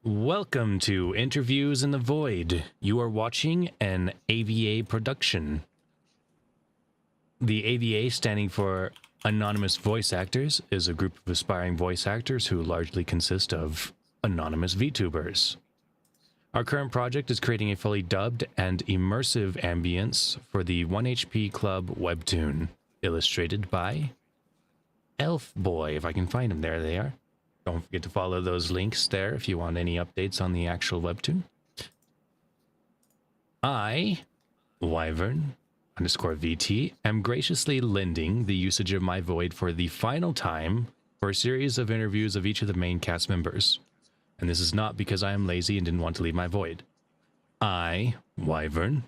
Welcome to Interviews in the Void. You are watching an AVA production. The AVA, standing for Anonymous Voice Actors, is a group of aspiring voice actors who largely consist of anonymous VTubers. Our current project is creating a fully dubbed and immersive ambience for the 1HP Club webtoon, illustrated by Elf Boy. If I can find him, there they are. Don't forget to follow those links there if you want any updates on the actual webtoon. I, Wyvern _VT, am graciously lending the usage of my void for the final time for a series of interviews of each of the main cast members. And this is not because I am lazy and didn't want to leave my void. I, Wyvern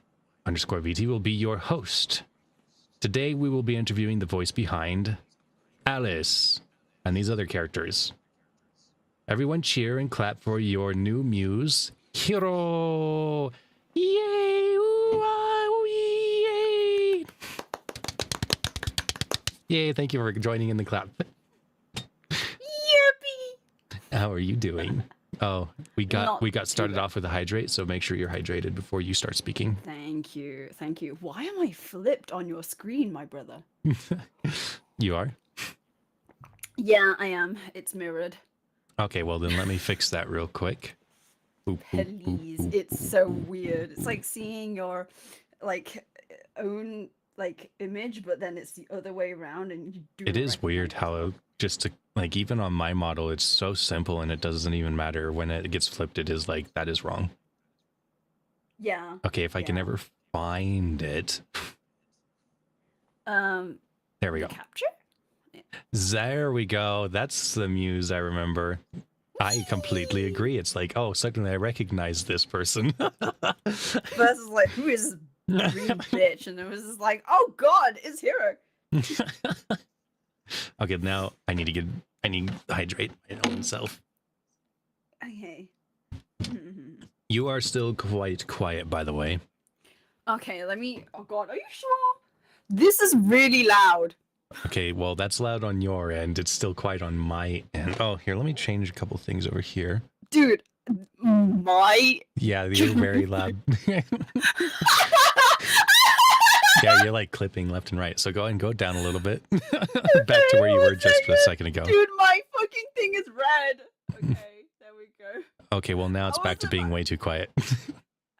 _VT, will be your host. Today we will be interviewing the voice behind Alice and these other characters. Everyone cheer and clap for your new muse, Hiro! Yay! Yay! Yay, thank you for joining in the clap. Yippee! How are you doing? Oh, we got started off with a hydrate, so make sure you're hydrated before you start speaking. Thank you, thank you. Why am I flipped on your screen, my brother? You are? Yeah, I am. It's mirrored. Okay, well then let me fix that real quick. Please, it's so weird. It's like seeing your own image, but then it's the other way around, and you do. It is weird how just to, like, even on my model, it's so simple and it doesn't even matter when it gets flipped. It is like that is wrong. Yeah. Okay, if I can ever find it. There we go. Capture. There we go. That's the muse I remember. I completely agree. It's like, oh, suddenly I recognize this person. Versus like, who is this green bitch? And it was just like, oh god, it's Hiro. Okay, now I need to hydrate my own self. Okay. You are still quite quiet, by the way. Okay, let me. Oh god, are you sure? This is really loud. Okay, well, that's loud on your end. It's still quiet on my end. Oh, here, let me change a couple things over here. Dude, my... Yeah, you're very loud. Yeah, you're like clipping left and right. So go ahead and go down a little bit. Back to where you were just a second ago. Dude, my fucking thing is red. Okay, there we go. Okay, well, now it's back to being way too quiet.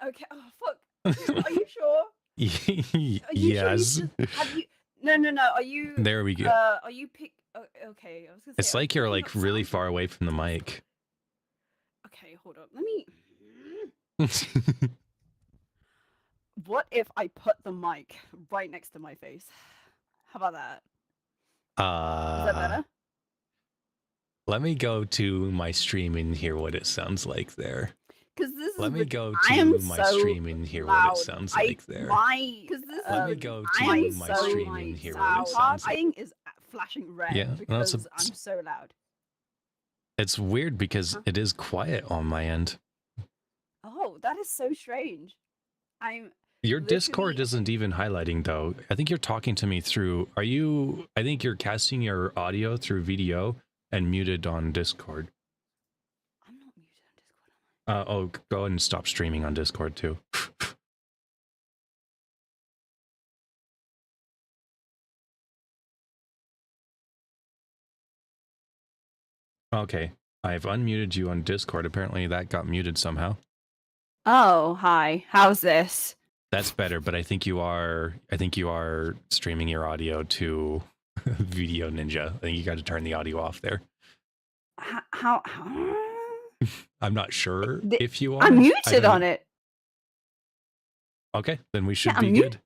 Okay, oh, fuck. Dude, are you sure? Yes. Sure have you... No. Are you... There we go. Are you pick... Oh, okay, I was gonna say... It's like you're like really far away from the mic. Okay, hold up. Let me... What if I put the mic right next to my face? How about that? Is that better? Let me go to my stream and hear what it sounds like there. Let me go to my stream and hear what it sounds like there. Let me go to my stream and hear what it sounds like. My thing is flashing red because I'm so loud. It's weird because it is quiet on my end. Oh, that is so strange. Your Discord isn't even highlighting though. I think you're talking to me through. I think you're casting your audio through VDO and muted on Discord. I'm not muted on Discord. Oh, go ahead and stop streaming on Discord too. Okay, I've unmuted you on Discord. Apparently that got muted somehow. Oh, hi. How's this? That's better, but I think you are streaming your audio to Video Ninja. I think you got to turn the audio off there. How? I'm not sure if you are. I'm muted on it. Okay, then we should be good.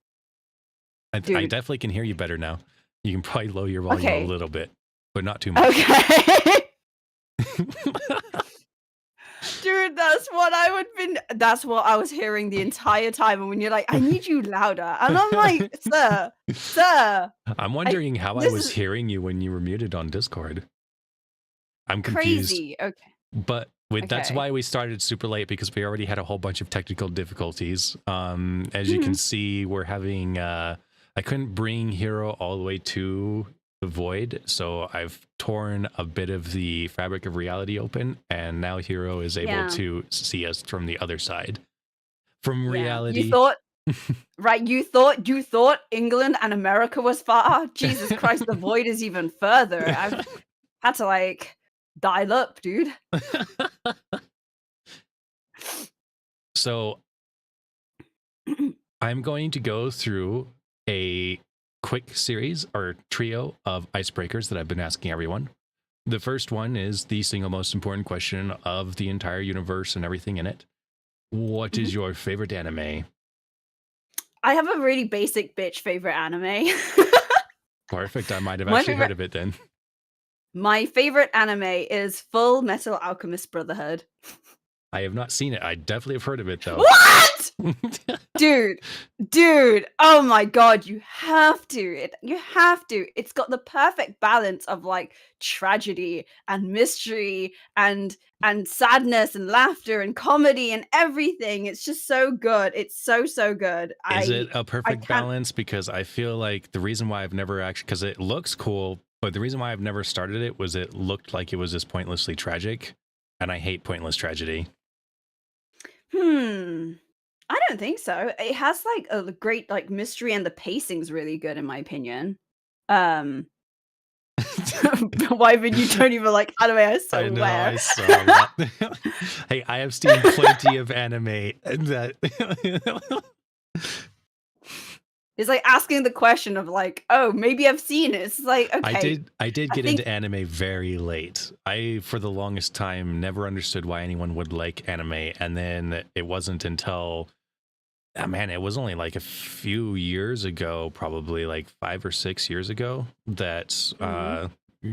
I definitely can hear you better now. You can probably lower your volume a little bit, but not too much. Okay. Dude, that's what I was hearing the entire time. And when you're like, I need you louder. And I'm like, sir. I'm wondering how I was hearing you when you were muted on Discord. I'm confused. Crazy. Okay. But that's why we started super late, because we already had a whole bunch of technical difficulties. As you can see, we're having, I couldn't bring Hiro all the way to the void. So I've torn a bit of the fabric of reality open, and now Hiro is able to see us from the other side. From reality. You thought, right? You thought England and America was far. Jesus Christ, the void is even further. I've had to like dial up, dude. So I'm going to go through a quick series or trio of icebreakers that I've been asking everyone. The first one is the single most important question of the entire universe and everything in it. What is your favorite anime? I have a really basic bitch favorite anime. Perfect. I might have actually heard of it then. My favorite anime is Full Metal Alchemist Brotherhood. I have not seen it. I definitely have heard of it though. What? Dude, oh my god, you have to. You have to. It's got the perfect balance of like tragedy and mystery and sadness and laughter and comedy and everything. It's just so good. It's so good. Is it a perfect balance? Because I feel like the reason why I've never actually, because it looks cool, but the reason why I've never started it was it looked like it was just pointlessly tragic, and I hate pointless tragedy. I don't think so. It has like a great like mystery, and the pacing's really good in my opinion. Wyvern, you don't even like anime, I I know, swear. I saw that. Hey, I have seen plenty of anime that It's like asking the question of like, oh, maybe I've seen it. It's like, okay. I did get into anime very late. I, for the longest time, never understood why anyone would like anime. And then it wasn't until, man, it was only like a few years ago, probably like 5 or 6 years ago, that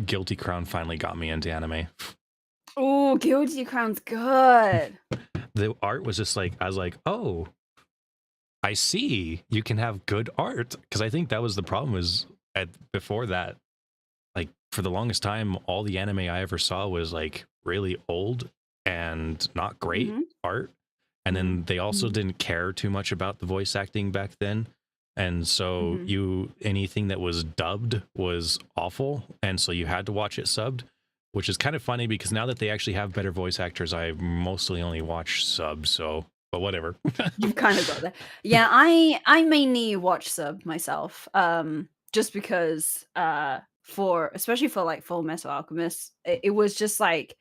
Guilty Crown finally got me into anime. Oh, Guilty Crown's good. The art was just like, I was like, oh, I see you can have good art. Because I think that was the problem is before that, like for the longest time, all the anime I ever saw was like really old and not great art. And then they also didn't care too much about the voice acting back then. And so anything that was dubbed was awful. And so you had to watch it subbed, which is kind of funny because now that they actually have better voice actors, I mostly only watch subs. So, but whatever. You've kind of got that. Yeah, I mainly watch sub myself. Just because especially for like Full Metal Alchemist, it was just like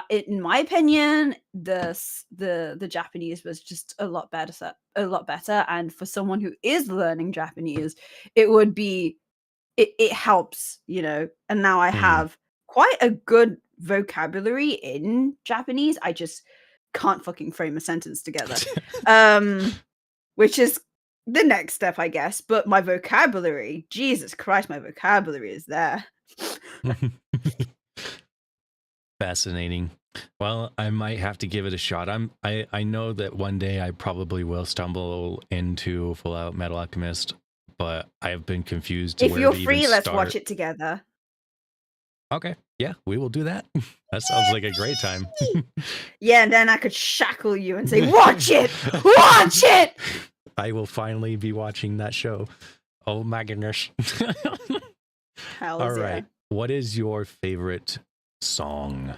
in my opinion, the Japanese was just a lot better, and for someone who is learning Japanese, it helps, you know. And now I have quite a good vocabulary in Japanese. I just can't fucking frame a sentence together. Which is the next step, I guess. But my vocabulary, Jesus Christ, my vocabulary is there. Fascinating. Well, I might have to give it a shot. I know that one day I probably will stumble into Full Out Metal Alchemist, but I have been confused. If you're free, let's watch it together. Okay. Yeah, we will do that. That sounds like a great time. Yeah, and then I could shackle you and say, watch it! Watch it! I will finally be watching that show. Oh my goodness. All right. What is your favorite song?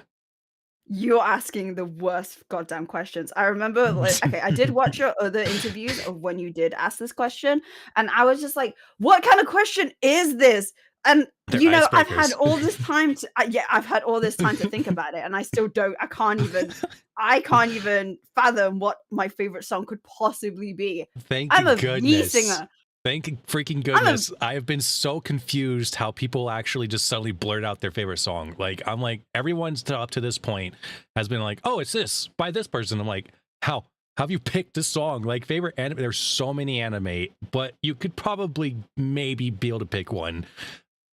You're asking the worst goddamn questions. I remember, like, okay, I did watch your other interviews of when you did ask this question, and I was just like, what kind of question is this? And you know, I've had all this time to I've had all this time to think about it, and I still don't. I can't even fathom what my favorite song could possibly be. I'm a V singer. Thank freaking goodness. I have been so confused how people actually just suddenly blurt out their favorite song. Like, I'm like, everyone's up to this point has been like, oh, it's this by this person. I'm like, how have you picked this song? Like, favorite anime? There's so many anime, but you could probably maybe be able to pick one.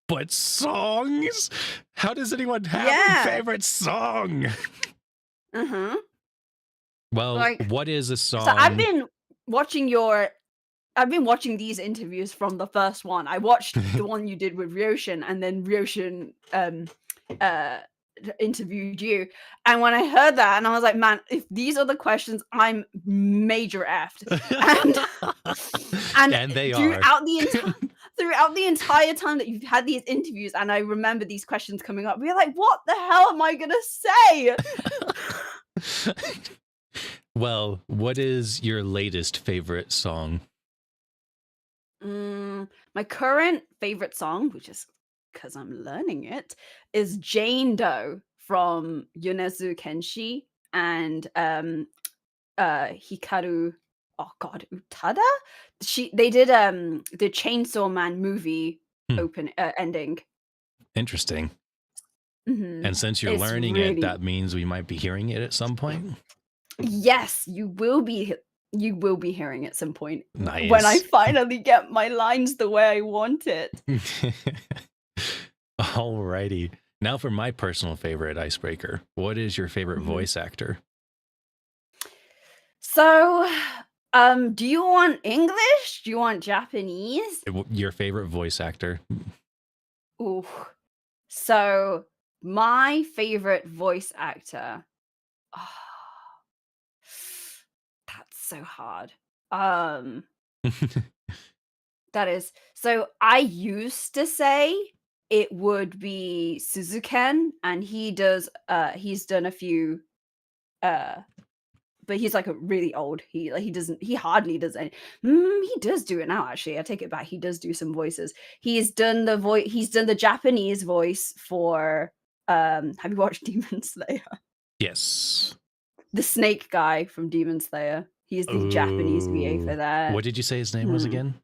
But songs? How does anyone have a favorite song? Well, like, what is a song? So I've been watching these interviews from the first one. I watched the one you did with Ryoshin, and then Ryoshin interviewed you. And when I heard that, and I was like, man, if these are the questions, I'm major effed. And they are. throughout the entire time that you've had these interviews, and I remember these questions coming up, we're like, what the hell am I gonna say? Well, what is your latest favorite song? My current favorite song, which is because I'm learning it, is Jane Doe from Yonezu Kenshi and Hikaru. Oh God, Utada. They did the Chainsaw Man movie ending. Interesting. Mhm. And since you're It's learning it, really that means we might be hearing it at some point. yes, you will be hearing it at some point when I Nice. finally get my lines the way I want it. Alrighty. Now for my personal favorite icebreaker. What is your favorite Mhm. voice actor? So, do you want English? Do you want Japanese? Your favorite voice actor? Ooh. So, my favorite voice actor. Oh, that's so hard. That is so I used to say it would be Suzuken, and he's done a few but he's like a really old. He hardly does any. He does do it now. Actually, I take it back. He does do some voices. He's done the Japanese voice for. Have you watched Demon Slayer? Yes. The snake guy from Demon Slayer. He's the Japanese VA for that. What did you say his name was again?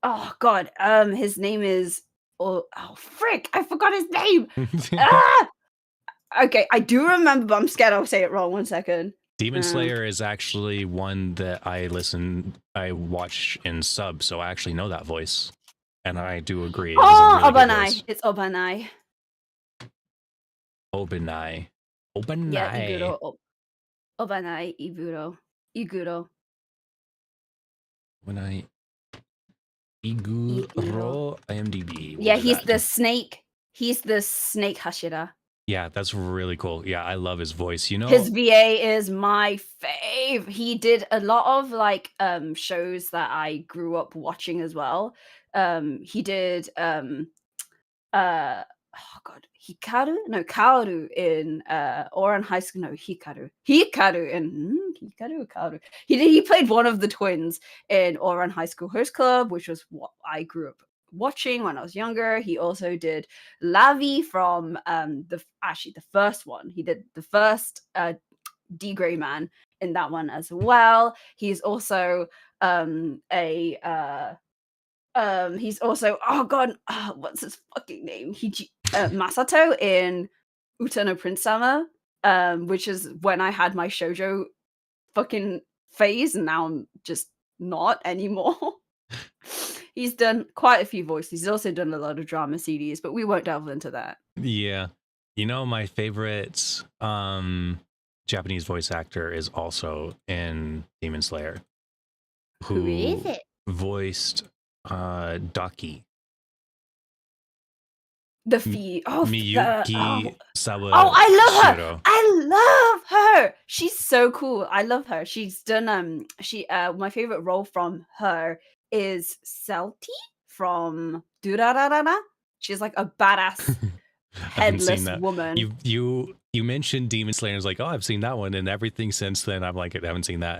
Oh God. His name is. Oh frick! I forgot his name. Ah! Okay, I do remember, but I'm scared I'll say it wrong. 1 second. Demon Slayer is actually one that I watch in sub, so I actually know that voice. And I do agree. It is a really good voice. It's Obanai. Obanai. Yeah, Iguro. Obanai, Iguro. Obanai. Iguro IMDb. Yeah, he's the snake. He's the snake Hashira. Yeah, that's really cool. Yeah, I love his voice. You know, his VA is my fave. He did a lot of like shows that I grew up watching as well. He did oh God, Kaoru in Oran High School. No, Kaoru in he played one of the twins in Oran High School Host Club, which was what I grew up watching when I was younger. He also did Lavi from the first one. He did the first D Gray Man in that one as well. He's also he's also oh God, what's his fucking name? Masato in Uta no Prince Summer, which is when I had my shoujo fucking phase, and now I'm just not anymore. He's done quite a few voices. He's also done a lot of drama CDs, but we won't delve into that. Yeah. You know, my favorite Japanese voice actor is also in Demon Slayer. Who is it? Voiced Daki. The Miyuki Sawa. Oh, I love her. I love her. She's so cool. I love her. She's done my favorite role from her is Celti from Durarara. She's like a badass headless woman. You mentioned Demon Slayer. I was like, oh, I've seen that one, and everything since then, I'm like, I haven't seen that.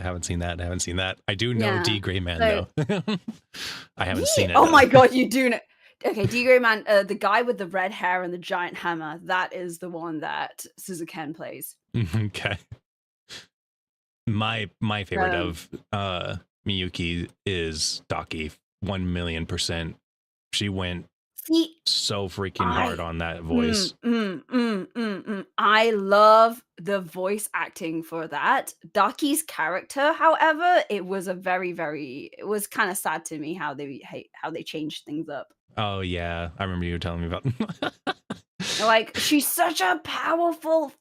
I do know D Gray Man though. I haven't seen it. Oh my God, you do know. Okay, D Gray Man, the guy with the red hair and the giant hammer, that is the one that Suzuken plays. Okay. My favorite of Miyuki is Daki. 1,000,000%. She went so freaking hard on that voice. I love the voice acting for that. Daki's character, however, it was it was kind of sad to me how they changed things up. Oh yeah, I remember you telling me about. Like, she's such a powerful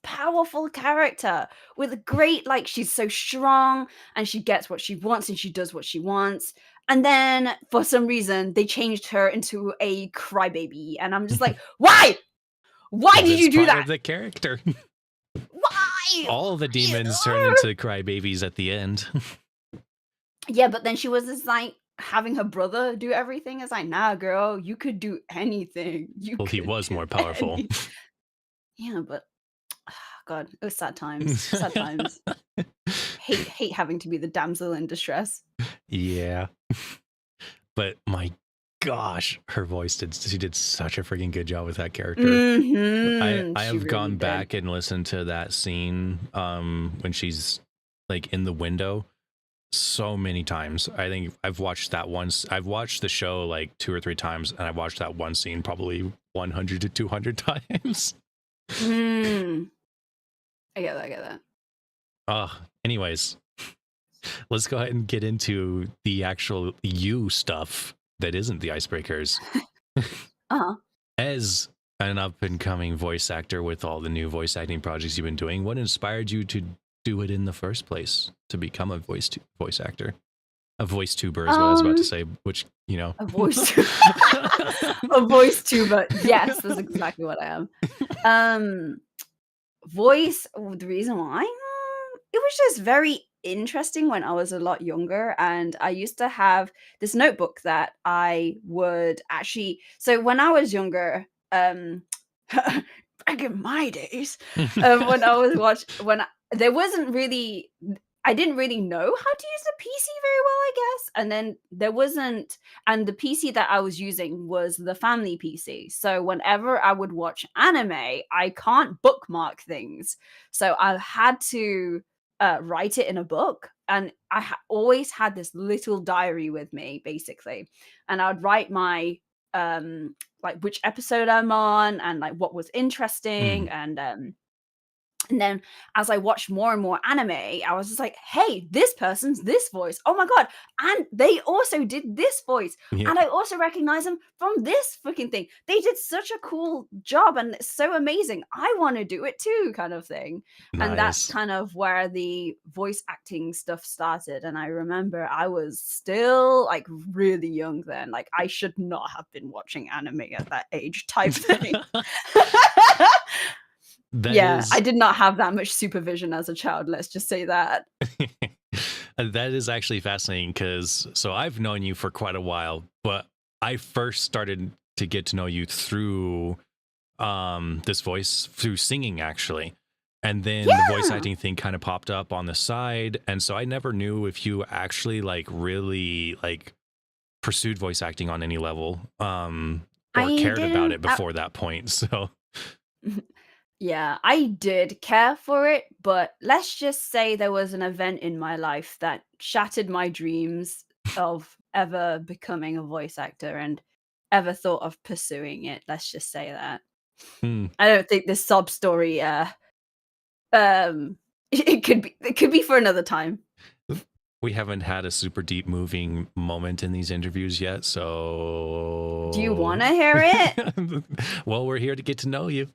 character with a great, like, she's so strong and she gets what she wants and she does what she wants. And then for some reason they changed her into a crybaby, and I'm just like, why? Why did you do that? Of the character. Why? All the demons turn into crybabies at the end. Yeah, but then she was this like having her brother do everything. It's like, "Nah, girl, you could do anything. You Well, he could was do more powerful. any." Yeah, but God, it was sad times, sad times. Hate having to be the damsel in distress. Yeah. But my gosh, her voice did she did such a freaking good job with that character. Mhm, I she have really gone did. back and listened to that scene when she's like in the window so many times. I think I've watched that once. I've watched the show like 2 or 3 times, and I've watched that one scene probably 100 to 200 times. Mm, I get that. Anyways, let's go ahead and get into the actual you stuff that isn't the icebreakers. Uh-huh. As an up and coming voice actor with all the new voice acting projects you've been doing, what inspired you to do it in the first place, to become a voice actor? A voice tuber is what I was about to Um, say, which, you know. a voice a voice tuber. Yes, that's exactly what I am. Um, the reason why? It was just very interesting when I was a lot younger, and I used to have this notebook that I would actually so when I was younger, back in my days, when I was there wasn't really I didn't really know how to use the PC very well, I guess, and then there wasn't and the PC that I was using was the family PC. So whenever I would watch anime, I can't bookmark things. So I had to write it in a book. And always had this little diary with me, basically. And I'd write my like which episode I'm on and like what was interesting Hmm. and then as I watched more and more anime, I was just like, "Hey, this person's this voice. Oh my god, and they also did this voice, Yeah. and I also recognize them from this freaking thing. They did such a cool job, and it's so amazing. I want to do it too," kind of thing. And that's Nice. kind of where the voice acting stuff started. And I remember I was still like really young then. Like I should not have been watching anime at that age, type thing. That Yeah, I is did not have that much supervision as a child, let's just say that. that is actually fascinating because so I've known you for quite a while, but I first started to get to know you through this voice through singing actually. And then the voice Yeah, acting thing kind of popped up on the side. And so I never knew if you actually like really like pursued voice acting on any level or I cared about didn't it before that point. So yeah, I did care for it, but let's just say there was an event in my life that shattered my dreams of ever becoming a voice actor and ever thought of pursuing it, let's just say that. hmm, I don't think this sob story, it could be for another time. we haven't had a super deep moving moment in these interviews yet. Do you So, wanna hear it? well, we're here to get to know you.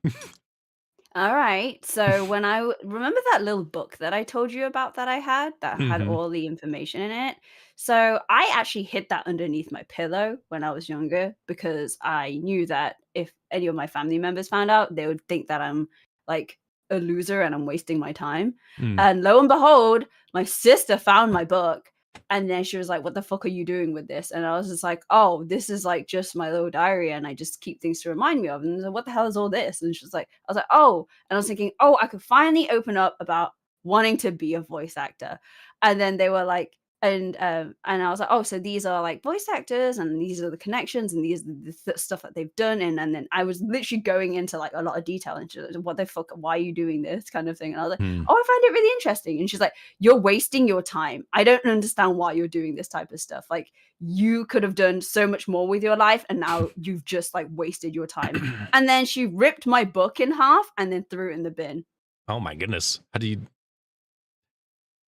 All right. So when remember that little book that I told you about that had Hmm. all the information in it. So I actually hid that underneath my pillow when I was younger because I knew that if any of my family members found out, they would think that I'm like a loser and I'm wasting my time. Mm. And lo and behold, my sister found my book and then she was like, "What the fuck are you doing with this?" And I was just like, "Oh, this is like just my little diary, and I just keep things to remind me of." And I was like, "What the hell is all this?" And she was like, I was like, "Oh," and I was thinking, "Oh, I could finally open up about wanting to be a voice actor." And then they were like, and I was like, "Oh, so these are like voice actors, and these are the connections, and these are the stuff that they've done." And then I was literally going into like a lot of detail, and she's like, "What the fuck? Why are you doing this?" kind of thing. And I was like, Mm. "Oh, I find it really interesting." And she's like, "You're wasting your time. I don't understand why you're doing this type of stuff. Like you could have done so much more with your life and now you've just like wasted your time." And then she ripped my book in half and then threw it in the bin. Oh my goodness. How do you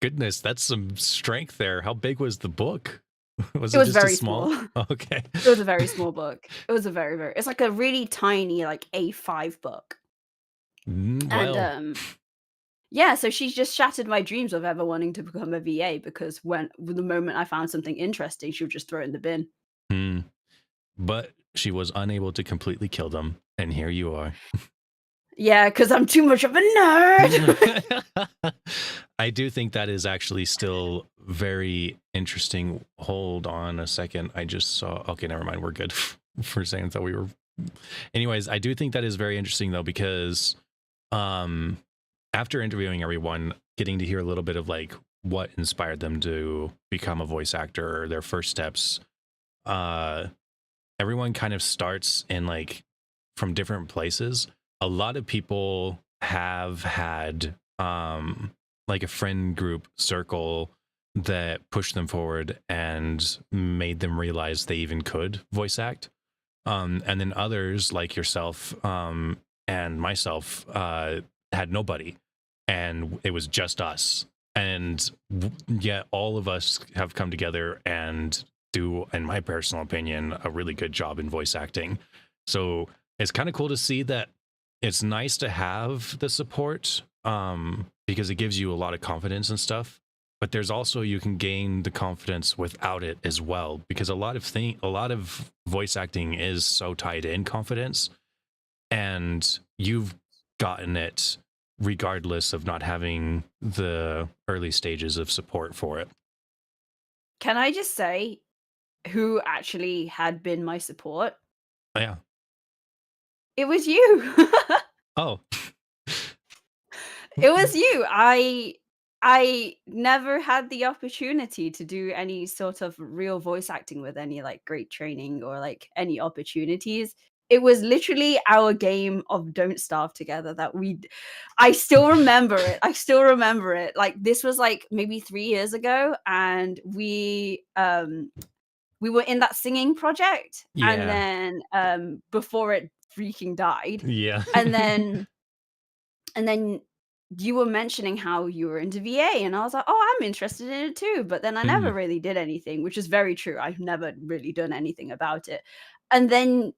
goodness, that's some strength there. How big was the book? Was It it was just a very small? small. Okay. It was a very small book. It was a very it's like a really tiny like A5 book. And Well, yeah, so she just shattered my dreams of ever wanting to become a VA because the moment I found something interesting, she would just throw it in the bin. hmm, but she was unable to completely kill them, and here you are. Yeah, because I'm too much of a nerd. I do think that is actually still very interesting. Hold on a second. I just saw. Okay, never mind. We're good. For a second, thought we were. Anyways, I do think that is very interesting though, because after interviewing everyone, getting to hear a little bit of like what inspired them to become a voice actor, or their first steps. Everyone kind of starts in like from different places. A lot of people have had like a friend group circle that pushed them forward and made them realize they even could voice act. And then others like yourself and myself had nobody, and it was just us. And yet all of us have come together and do, in my personal opinion, a really good job in voice acting. So it's kind of cool to see that. It's nice to have the support because it gives you a lot of confidence and stuff. But there's also, you can gain the confidence without it as well, because a lot of voice acting is so tied in confidence, and you've gotten it regardless of not having the early stages of support for it. Can I just say who actually had been my support? Yeah. It was you. Oh. It was you. I never had the opportunity to do any sort of real voice acting with any like great training or like any opportunities. It was literally our game of Don't Starve together that I still remember it. I still remember it. Like this was like maybe 3 years ago, and we were in that singing project, and Yeah. then before it freaking died. Yeah. And then you were mentioning how you were into VA, and I was like, "Oh, I'm interested in it too." But then I never Mm, really did anything, which is very true. I've never really done anything about it. And then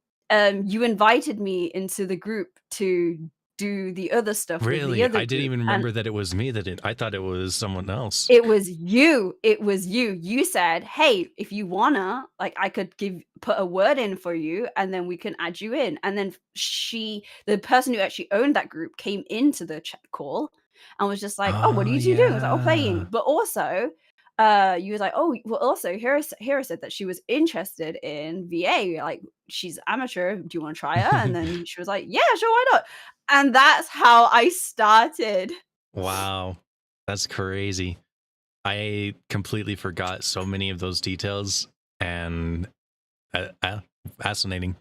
you invited me into the group to do the other stuff with the really? other I didn't group, even and remember that it was me that did. I thought it was someone else. it was you. It was you. You said, "Hey, if you wanna, like, I could put a word in for you, and then we can add you in." And then the person who actually owned that group, came into the call and was just like, "Oh, what are Oh, you two doing?" I was like, "Oh, playing." yeah. But also, you was like, "Oh, well, also, Hira said that she was interested in VA. Like, she's amateur. Do you want to try her?" And then she was like, "Yeah, sure, why not?" And that's how I started. Wow. That's crazy. I completely forgot so many of those details, and fascinating.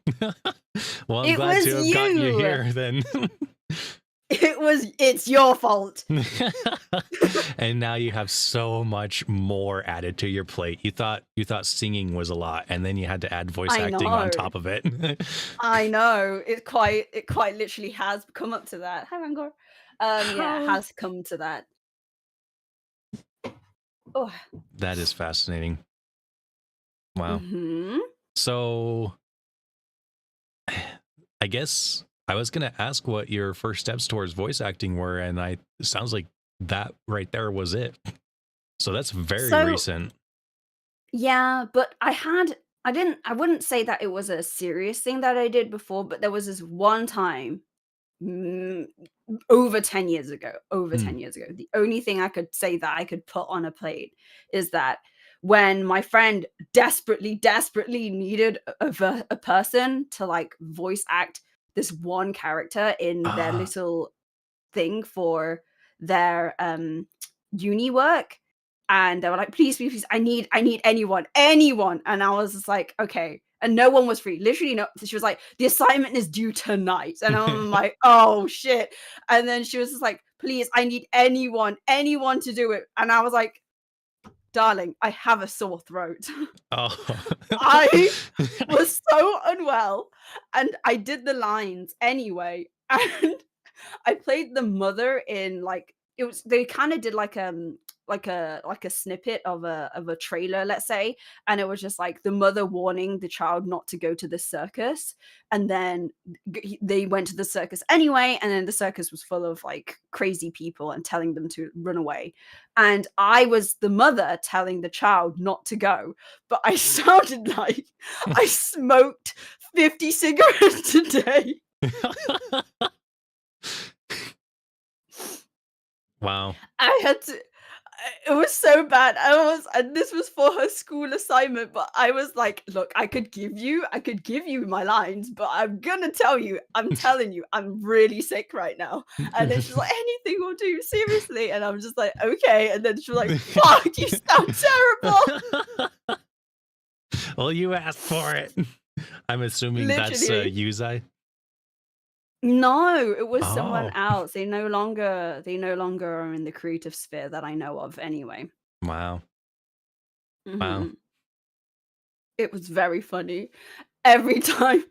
Well, I'm It glad was to have gotten you you. here then. It's your fault. And now you have so much more added to your plate. You thought singing was a lot, and then you had to add voice I acting on know. top of it. I know. It quite literally has come up to that. Hi, Rangor. Yeah, it How? has come to that. Oh. That is fascinating. Wow. Mhm. So I guess I was gonna ask what your first steps towards voice acting were, and it sounds like that right there was it. So that's very So, recent. yeah, but I wouldn't say that it was a serious thing that I did before, but there was this one time, mm, over 10 years ago, over Hmm. 10 years ago. The only thing I could say that I could put on a plate is that when my friend desperately, desperately needed a person to like voice act this one character in their Ah, little thing for their uni work, and they were like, "Please, please, please, I need anyone." And I was just like, "Okay." And no one was free. Literally, no. So she was like, "The assignment is due tonight," and I'm like, "Oh shit!" And then she was just like, "Please, I need anyone to do it." And I was like, "Darling, I have a sore throat." oh. I was so unwell, and I did the lines anyway, and I played the mother in like it was they kind of did like a snippet of a trailer, let's say, and it was just like the mother warning the child not to go to the circus, and then they went to the circus anyway, and then the circus was full of like crazy people and telling them to run away, and I was the mother telling the child not to go, but I sounded like I smoked 50 cigarettes a day. Wow. I had to it was so bad. And this was for her school assignment, but I was like, "Look, I could give you my lines, but I'm telling you, I'm really sick right now." And then she's like, "Anything will do, seriously." And I'm just like, "Okay." And then she was like, "Fuck, you sound terrible." Well, you asked for it. I'm assuming that's Literally. Yuzai. No, it was someone Oh, else. They no longer are in the creative sphere that I know of anyway. wow. Wow. Mhm. It was very funny. Every time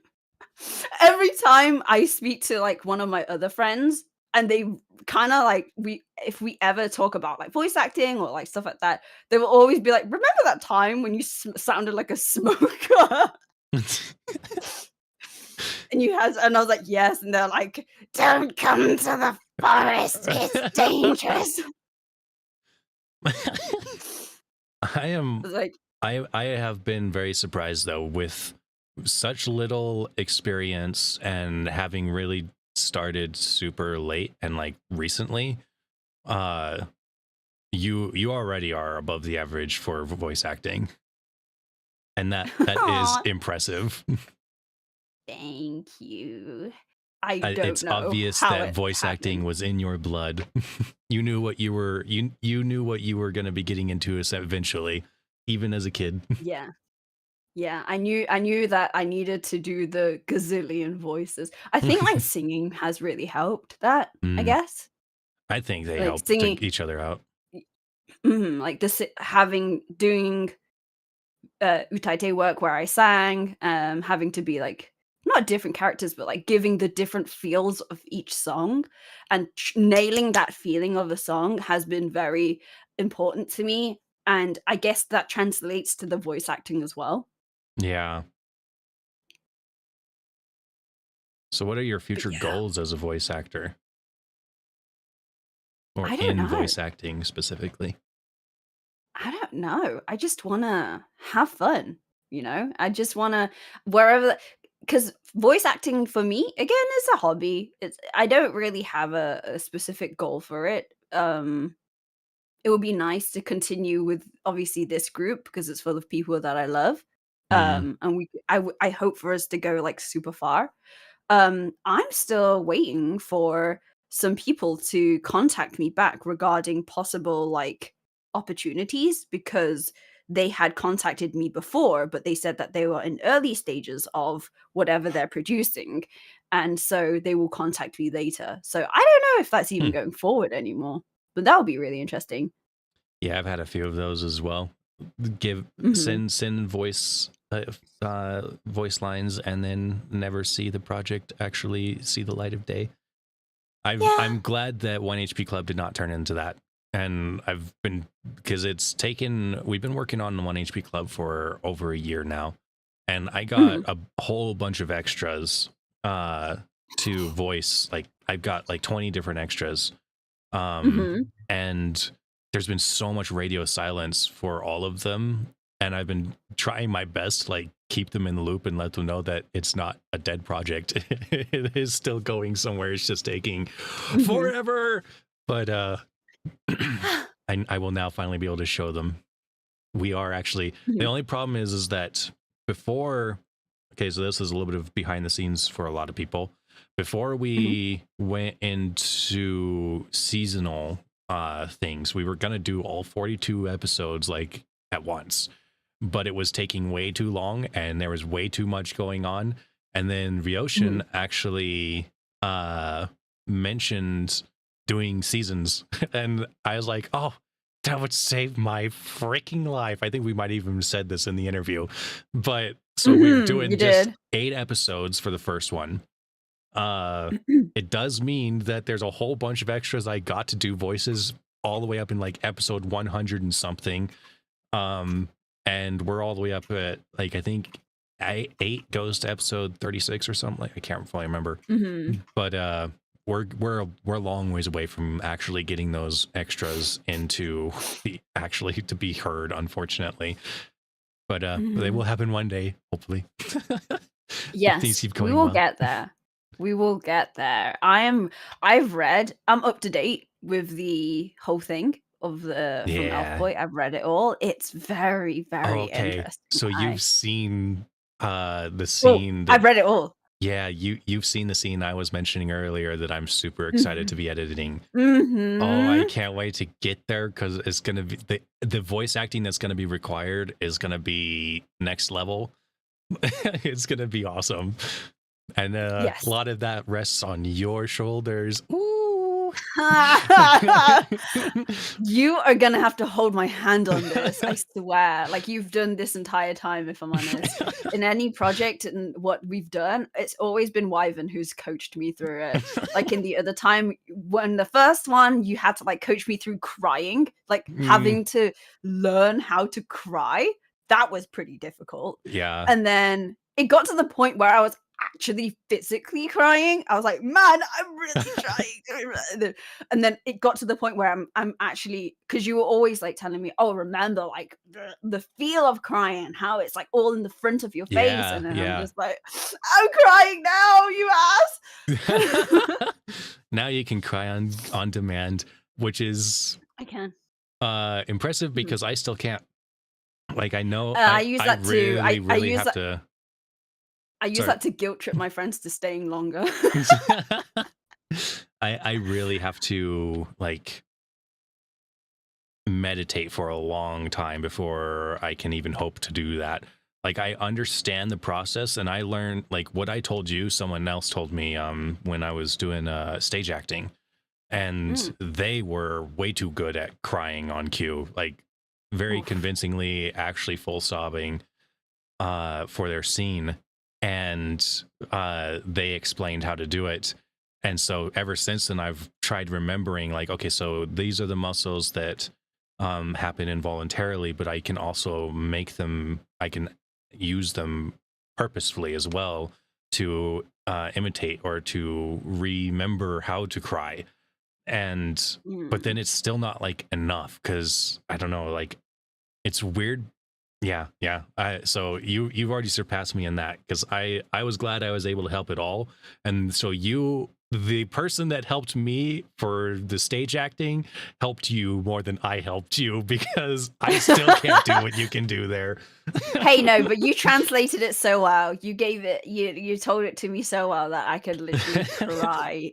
every time I speak to, like, one of my other friends, and they kinda, like we if we ever talk about, like, voice acting or, like, stuff like that, they will always be like, "Remember that time when you sounded like a smoker?" And I was like, "Yes," and they're like, "Don't come to the forest, it's dangerous." I I am was like, I have been very surprised though with such little experience and having really started super late and like recently. Uh you already are above the average for voice acting, and that is "Aw, impressive. thank you." I don't It's know obvious how that it voice acting happened. was in your blood. You knew what you knew what you were going to be getting into eventually, even as a kid. Yeah. Yeah, I knew that I needed to do the gazillion voices. I think, like, singing has really helped that, I Mm, guess. I think they Like, help to singing each other out. y like, the si having doing, utaite work where I sang, having to be, like not different characters, but, like, giving the different feels of each song and nailing that feeling of a song has been very important to me, and I guess that translates to the voice acting as well. Yeah. So, what are your But future yeah, goals as a voice actor, or I don't in know. voice acting specifically? I don't know. I just wanna have fun, you know? I just wanna wherever because voice acting for me, again, is a hobby. I don't really have a specific goal for it. It would be nice to continue with obviously this group because it's full of people that I love. Mm, And I hope for us to go like super far. I'm still waiting for some people to contact me back regarding possible like opportunities because they had contacted me before, but they said that they were in early stages of whatever they're producing. And so they will contact me later. So I don't know if that's even hmm. going forward anymore, but that would be really interesting. Yeah, I've had a few of those as well. Give Mhm. send voice lines and then never see the project actually see the light of day. Yeah. I'm glad that 1 HP Club did not turn into that. And I've been because we've been working on the 1 HP Club for over a year now. And I got Mhm. a whole bunch of extras uh to voice. Like I've got like 20 different extras. Mhm. And there's been so much radio silence for all of them. And I've been trying my best to like keep them in the loop and let them know that it's not a dead project. It is still going somewhere. It's just taking Mhm. forever. But I will now finally be able to show them. We are actually the Mhm. only problem is that before, okay, so this is a little bit of behind the scenes for a lot of people. Before Mhm. we went into seasonal things, we were gonna do all 42 episodes like at once, but it was taking way too long and there was way too much going on. And then Mhm. Ryoshin actually uh mentioned doing seasons and I was like, oh, that would save my freaking life. I think we might even said this in the interview. But so we're Mhm. You doing just did. 8 episodes for the first one. Uh it does mean that there's a whole bunch of extras I got to do voices all the way up in like episode 100 and something. Um and we're all the way up at like I think eight goes to episode 36 or something. Like I can't fully remember. Mhm. But we're a long ways away from actually getting those extras into the actually to be heard, unfortunately. But they will Mhm. happen one day, hopefully. If things Yes, keep we going will well. get there. We will get there. I'm up to date. with the whole thing of the from Elf Yeah. Boy. I've read it all. It's very, Oh, very okay. interesting. So you've seen the Well, scene I've that read it all. yeah, you've seen the scene I was mentioning earlier that I'm super excited to Mhm. be editing. Oh, I Mhm. can't wait to get there because it's gonna be the voice acting that's gonna be required is gonna be next level. It's gonna be awesome. And a Yes. lot of that rests on your shoulders. Ooh. You are gonna have to hold my hand on this, I swear. Like, you've done this entire time, if I'm honest. In any project and what we've done, it's always been Wyvern who's coached me through it. Like, in the other time, when the first one, you had to, like, coach me through crying, like, Mm, having to learn how to cry. That was pretty difficult. yeah. And then it got to the point where I was actually physically crying. I was like, "Man, I'm really trying." And then it got to the point where I'm actually, because you were always like telling me, "Oh, remember like the feel of crying, how it's like all in the front of your face." Yeah, And then I'm yeah. just like, "I'm crying now, you ass." Now you can cry on demand, which is I can. impressive Mhm. because I still can't. Like I know I I use I that to really really use have that to I use sorry. that to guilt trip my friends to staying longer. I really have to like meditate for a long time before I can even hope to do that. Like I understand the process and I learned like what I told you, someone else told me when I was doing stage acting and Mm. they were way too good at crying on cue, like very Oof. convincingly actually full sobbing for their scene and they explained how to do it. And so ever since then I've tried remembering like okay so these are the muscles that happen involuntarily but I can also make them I can use them purposefully as well to imitate or to remember how to cry and but then Mm. it's still not like enough because I don't know like it's weird. Yeah, yeah. So you've already surpassed me in that because I was glad I was able to help at all, and so you, the person that helped me for the stage acting, helped you more than I helped you because I still can't do what you can do there. Hey, no, but you translated it so well. You gave it you told it to me so well that I could literally cry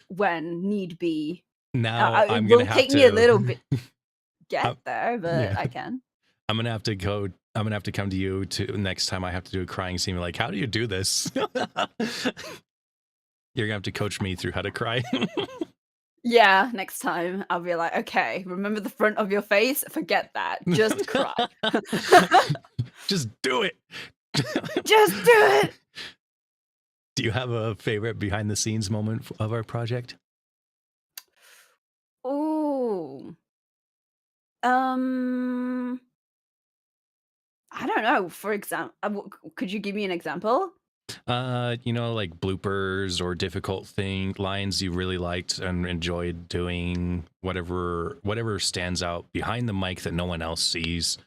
when need be. Now It I'm gonna will have take me a to. little bit get uh, there, but yeah, I can. I'm gonna have to go. I'm gonna have to come to you to next time I have to do a crying scene. Like, how do you do this? You're gonna have to coach me through how to cry. Yeah, next time I'll be like, "Okay, remember the front of your face? Forget that. Just cry." Just do it. Just do it. Do you have a favorite behind the scenes moment of our project? Ooh. Um, I don't know. For example, could you give me an example? Like bloopers or difficult thing lines you really liked and enjoyed doing, whatever stands out behind the mic that no one else sees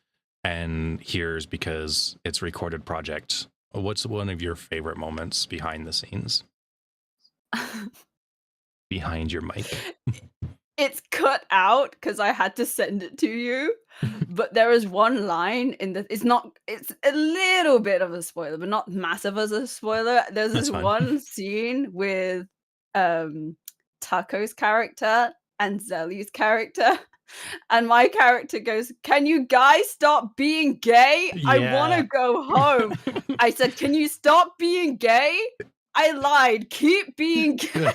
and hears because it's a recorded project. What's one of your favorite moments behind the scenes? Behind your mic? It's cut out because I had to send it to you, but there is one line in the it's a little bit of a spoiler, but not massive as a spoiler. There's That's this fine. one scene with, um, Taco's character and Zelly's character, and my character goes, "Can you guys stop being gay? I wanna Yeah. go home." I said, "Can you stop being gay?" I lied, "Keep being gay."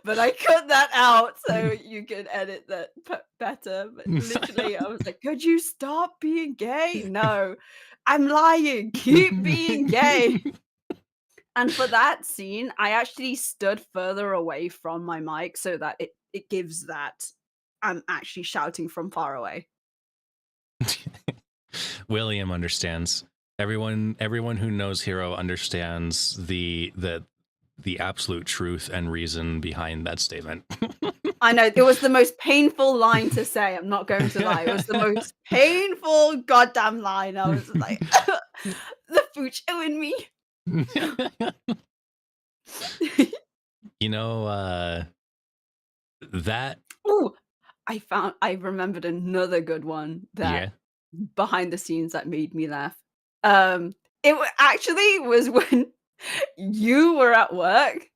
But I cut that out so you can edit that better. But literally, I was like, "Could you stop being gay?" "No, I'm lying. Keep being gay." And for that scene, I actually stood further away from my mic so that it gives that I'm actually shouting from far away. William understands. Everyone who knows Hero understands the absolute truth and reason behind that statement. I know, it was the most painful line to say, I'm not going to lie. It was the most painful goddamn line. I was like, "The fucho in me." you know, that Oh, I remembered another good one yeah. that behind the scenes that made me laugh. Actually was when you were at work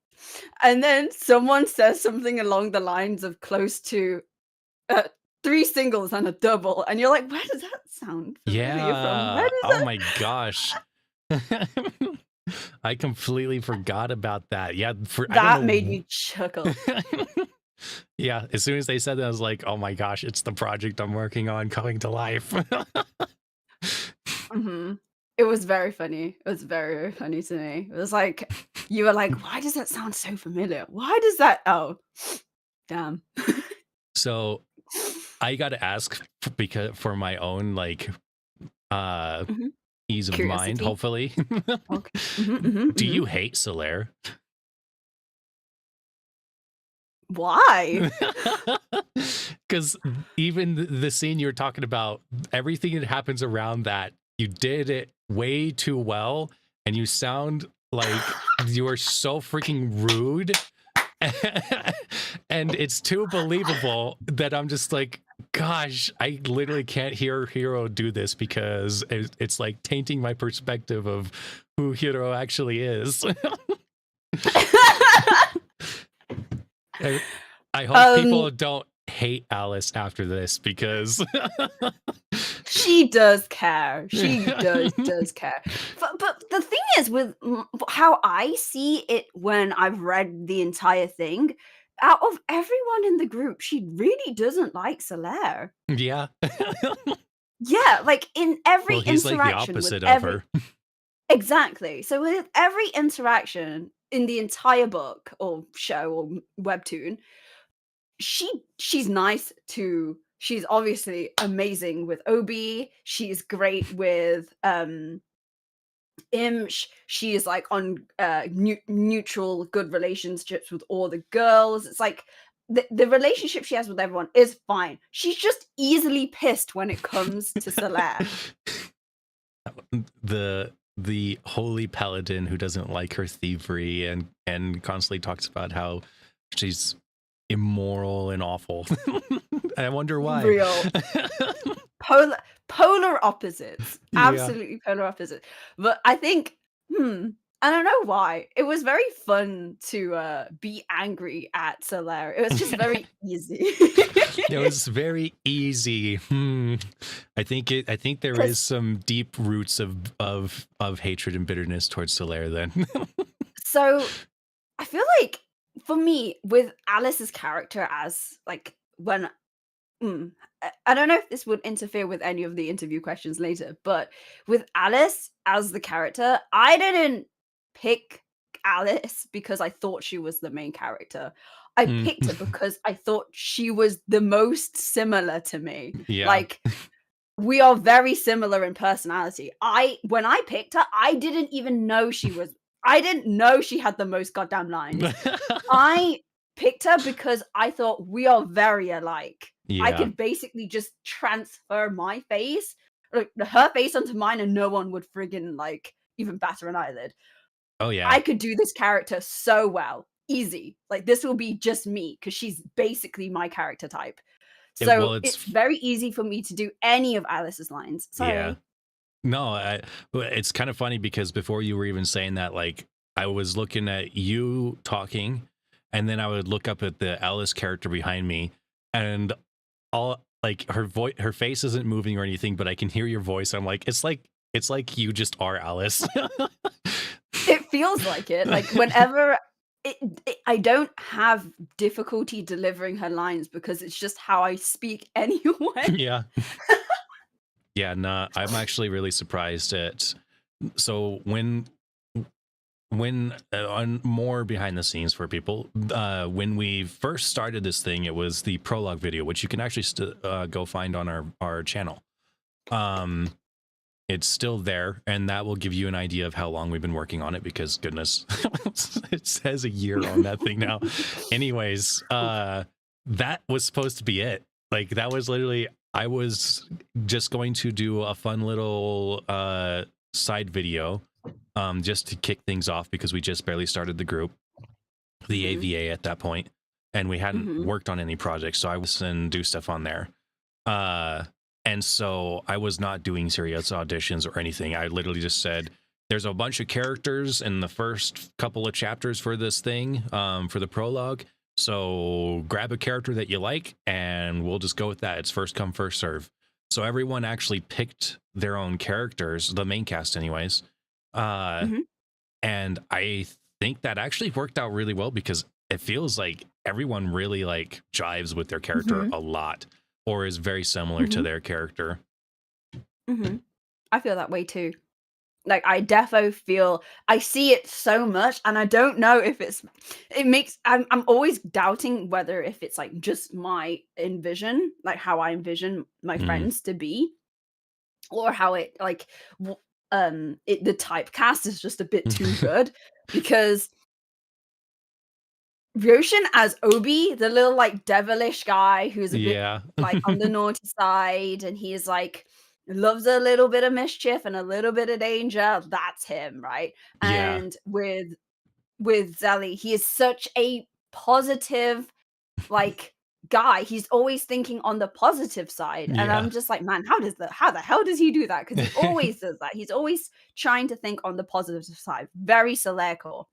and then someone says something along the lines of close to, uh, 3 singles and a double, and you're like, "Where does that sound familiar from? Where Yeah. does Oh that?" my gosh. I completely forgot about that. Yeah, for I don't That made know. me chuckle. Yeah, as soon as they said that, I was like, "Oh my gosh, it's the project I'm working on coming to life." Mhm. It was very funny. It was very, very funny to me. It was like you were like, "Why does that sound so familiar? Why does that" Oh, damn. So I got to ask because for my own uh Mhm. ease of mind, Curiosity. hopefully. Okay. Mhm, mhm, Do mhm. you hate Solaire? Why? Because even the scene you're talking about, everything that happens around that, you did it way too well, and you sound like you are so freaking rude. And it's too believable that I'm just like, gosh, I literally can't hear Hero do this because it's like tainting my perspective of who Hero actually is. I, I hope Um, people don't hate Alice after this because she does care. She does care. But the thing is with how I see it when I've read the entire thing, out of everyone in the group, she really doesn't like Solaire. yeah. Yeah, like in every Well, he's like the interaction with opposite of every her. exactly. So with every interaction in the entire book or show or webtoon, she's nice to she's obviously amazing with Obi. She's great with She is like on neutral good relationships with all the girls. It's like the relationship she has with everyone is fine. She's just easily pissed when it comes to Solaire. The holy paladin who doesn't like her thievery and constantly talks about how she's immoral and awful. I wonder why. Real. Polar polar opposites, Yeah. absolutely polar opposites. But I think, I don't know why. It was very fun to, be angry at Solaire. It was just very easy. It was very easy. I think there is 'Cause some deep roots of hatred and bitterness towards Solaire then. so, I feel like, for me, with Alice's character as, like, when I don't know if this would interfere with any of the interview questions later, but with Alice as the character, I didn't pick Alice because I thought she was the main character. I Mm, picked her because I thought she was the most similar to me. yeah. Like, we are very similar in personality. When I picked her, I didn't know she had the most goddamn lines. I picked her because I thought we are very alike. I Yeah. could basically just transfer my face, like her face onto mine, and no one would friggin' like even batter an eyelid. Oh yeah. I could do this character so well. Easy. Like this will be just me because she's basically my character type. Well, So it's very easy for me to do any of Alice's lines. yeah. Sorry. No, it's kind of funny because before you were even saying that, like I was looking at you talking, and then I would look up at the Alice character behind me, and all like her face isn't moving or anything, but I can hear your voice. I'm like, it's like you just are Alice. It feels like it. Like whenever I don't have difficulty delivering her lines because it's just how I speak anyway. Yeah. Yeah, no, I'm actually really surprised at so when on more behind the scenes for people, when we first started this thing, it was the prologue video, which you can actually go find on our channel. um it's still there, and that will give you an idea of how long we've been working on it, because goodness, it says a year on that thing now. Anyways, that was supposed to be it. Like that was literally, I was just going to do a fun little side video, just to kick things off, because we just barely started the group, the Mhm. AVA at that point. and we hadn't Mhm. worked on any projects, so I was and do stuff on there. Uh, and so I was not doing serious auditions or anything. I literally just said, "There's a bunch of characters in the first couple of chapters for this thing, for the prologue. So grab a character that you like, and we'll just go with that. It's first come, first serve." So everyone actually picked their own characters, the main cast, anyways. Uh, Mhm. and I think that actually worked out really well because it feels like everyone really like jives with their character Mhm. a lot or is very similar to Mhm. their character. Mhm. I feel that way too. Like, I defo feel I see it so much, and I don't know if it makes I'm always doubting whether if it's, like, just my envision, like, how I envision my Mm, friends to be, or how it, like, w the typecast is just a bit too good, because Ryoshin as Obi, the little, like, devilish guy who's a bit, yeah. like, on the naughty side, and he's, like, loves a little bit of mischief and a little bit of danger, that's him, right? Yeah. And with Zelly, he is such a positive, like, guy. He's always thinking on the positive side, and Yeah. I'm just like, "Man, how the hell does he do that?" Because he always does that. He's always trying to think on the positive side. Very Seleko.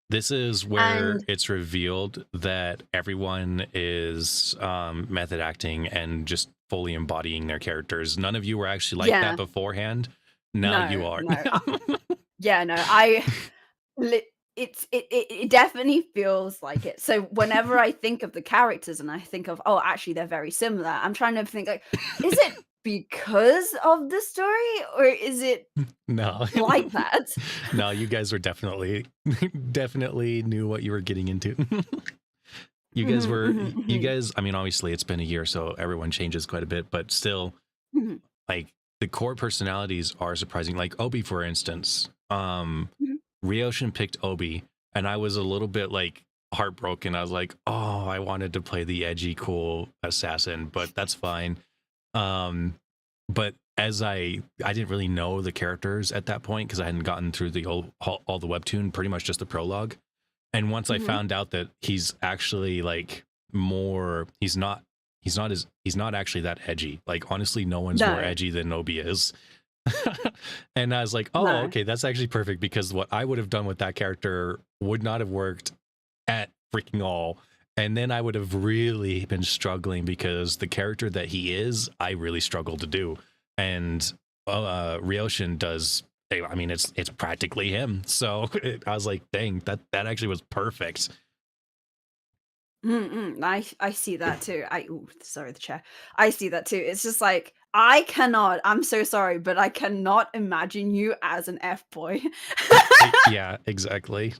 This is where And it's revealed that everyone is method acting and just fully embodying their characters. None of you were actually like that yeah. beforehand. Now you No, are. no. Yeah, no, I lit it definitely feels like it. So whenever I think of the characters and I think of, "Oh, actually, they're very similar," I'm trying to think, like, is it because of the story, or is it No. like that? No, you guys were definitely definitely knew what you were getting into. Mhm, mhm, You mhm, guys, I mean, obviously it's been a year, so everyone changes quite a bit, but still, mhm, like, the core personalities are surprising. Like Obi, for instance. mhm, Ryoshin picked Obi, and I was a little bit like heartbroken. I was like, oh, I wanted to play the edgy, cool assassin, but that's fine. Um, but as I didn't really know the characters at that point because I hadn't gotten through the all the webtoon, pretty much just the prologue. And once I mhm. found out that he's actually like more, he's not actually that edgy. Like honestly, no one's more No, edgy than Obi is. And I was like, oh, no. okay, that's actually perfect because what I would have done with that character would not have worked at freaking all. And then I would have really been struggling because the character that he is, I really struggle to do. And Ryoshin does. I mean, it's practically him. So I was like, dang, that actually was perfect. I see that too. Ooh, sorry, the chair. I see that too. It's just like, I cannot I'm so sorry, but I cannot imagine you as an F boy. Yeah, exactly.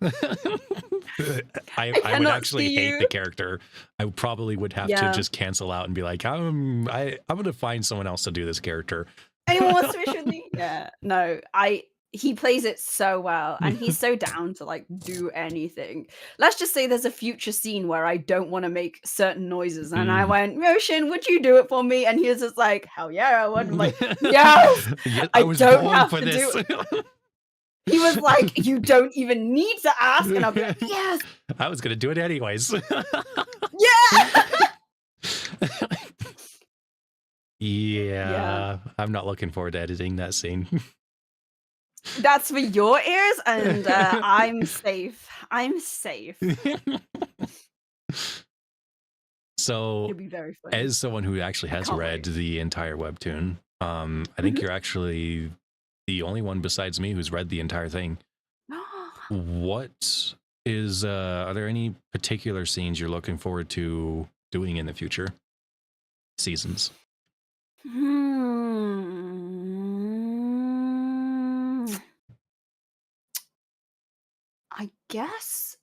I I would cannot actually see hate the you. character. I probably would have to Yeah. just cancel out and be like, I'm gonna find someone else to do this character. Anyone wants to wish with me? Yeah. No, I he plays it so well, and he's so down to, like, do anything. Let's just say there's a future scene where I don't wanna make certain noises, and I Mm. went, "Motion, would you do it for me?" And he was just like, "Hell yeah, I would." I'm like, "Yes! Yeah, I I was don't born have for to do this. it." He was like, "You don't even need to ask," and I'll be like, "Yes! I was gonna do it anyways. Yeah!" Yeah. Yeah, I'm not looking forward to editing that scene. That's for your ears, and, I'm safe. I'm safe. So, It'll be very funny. as someone who actually I has can't read wait. the entire webtoon, I think Mhm. you're actually the only one besides me who's read the entire thing. What is are there any particular scenes you're looking forward to doing in the future seasons? Hmm. I guess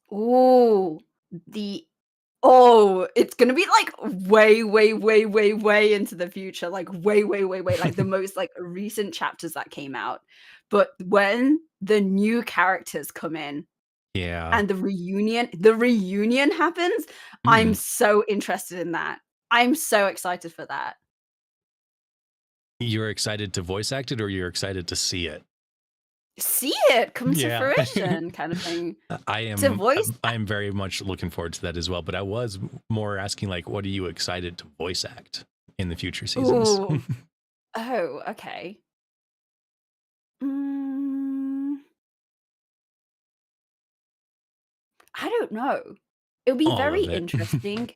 the it's gonna be, like, way, way, way, way, way into the future, like, way, way, way, way, like, the most, like, recent chapters that came out. But when the new characters come in Yeah. and the reunion happens, I'm Mm. so interested in that. I'm so excited for that. You're excited to voice act it or you're excited to see it? see it come to Yeah. fruition kind of thing. I To am voice I am very much looking forward to that as well. But I was more asking like, what are you excited to voice act in the future seasons? Ooh. Oh, okay. Mm, I don't know. It'll be All very of it. interesting.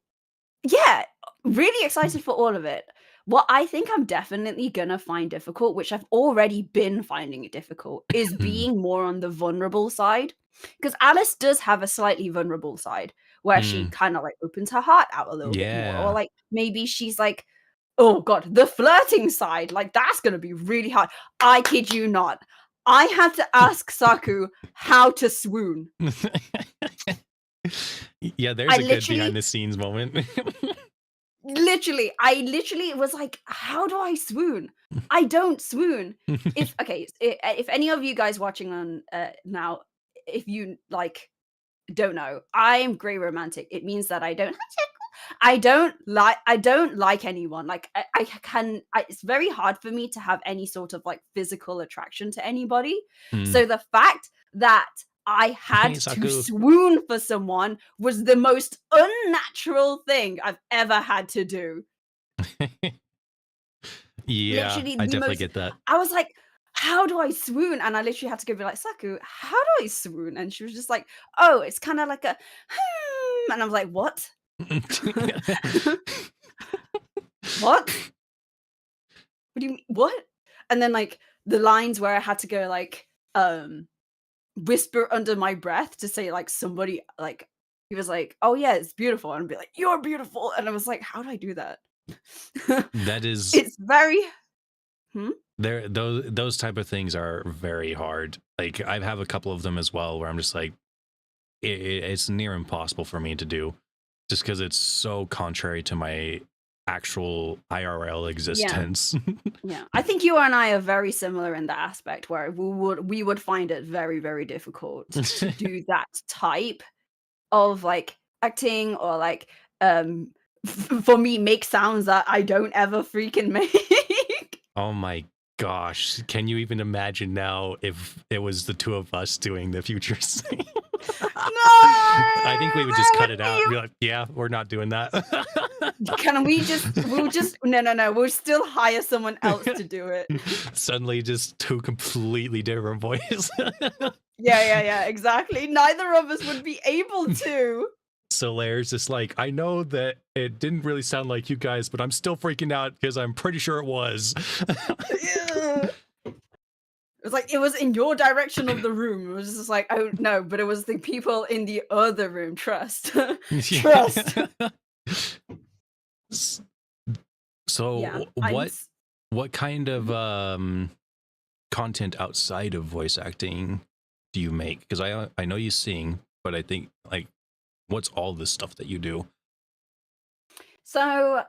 Yeah, really excited for all of it. What I think I'm definitely gonna find difficult, which I've already been finding it difficult, is Mm, being more on the vulnerable side. Because Alice does have a slightly vulnerable side where she mm, kind of like opens her heart out a little bit more, or yeah. like maybe she's like, oh god, the flirting side, like that's gonna be really hard. I kid you not. I had to ask Saku how to swoon. Yeah, there's I a good behind literally the scenes moment. I literally was like, "How do I swoon? I don't swoon." If okay, if any of you guys watching on, now, if you, like, don't know, I'm grey romantic. It means that I don't like anyone. Like, it's very hard for me to have any sort of, like, physical attraction to anybody. Mm. So the fact that I Hey, had to Saku. swoon for someone was the most unnatural thing I've ever had to do. Yeah, Literally I the definitely most. get that. I was like, "How do I swoon?" And I literally had to go be like, "Saku, how do I swoon?" And she was just like, "Oh, it's kinda like a, hmm," and I was like, "What? What? What do you mean? What?" And then, like, the lines where I had to go, like, whisper under my breath to say, like, somebody like, he was like, "Oh, yeah, it's beautiful," and I'd be like, "You're beautiful," and I was like, "How do I do that?" That is It's very. Hmm? there those type of things are very hard. Like I have a couple of them as well where I'm just like it's near impossible for me to do just because it's so contrary to my actual IRL Yeah. existence. Yeah, I think you and I are very similar in that aspect where we would find it very, very difficult to do that type of, like, acting or, like, for me, make sounds that I don't ever freaking make. Oh my gosh. Can you even imagine now if it was the two of us doing the future scene? I think we No! would just That cut would it out and be. be like, yeah, we're not doing that. Can we just we'll just no, no, no, we'll still hire someone else to do it. Suddenly just two completely different voices. Yeah, yeah, yeah, exactly. Neither of us would be able to. Solaire's just like, I know that it didn't really sound like you guys, but I'm still freaking out because I'm pretty sure it was. Ew. It was like it was in your direction of the room. It was just like, "Oh, no," but it was the people in the other room. Trust. Trust. Yeah. S- Yeah, So what kind of Mhm. content outside of voice acting do you make? Because I know you sing, but I think like what's all this stuff that you do? So,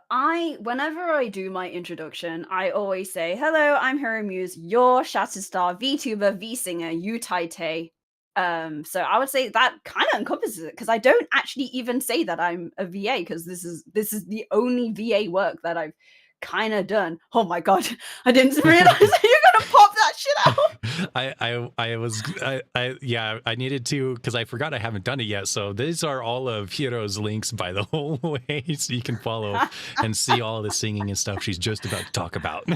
whenever I do my introduction, I always say, "Hello, I'm HiroMuse, your Shatterstar VTuber, V-singer, you Taite." So I would say that kinda encompasses it because I don't actually even say that I'm a VA because this is the only VA work that I've kinda done. Oh my god, I didn't realize that you're gonna pop that shit out. I yeah, I needed to because I forgot I haven't done it yet. So these are all of Hiro's links by the whole way, so you can follow and see all the singing and stuff she's just about to talk about.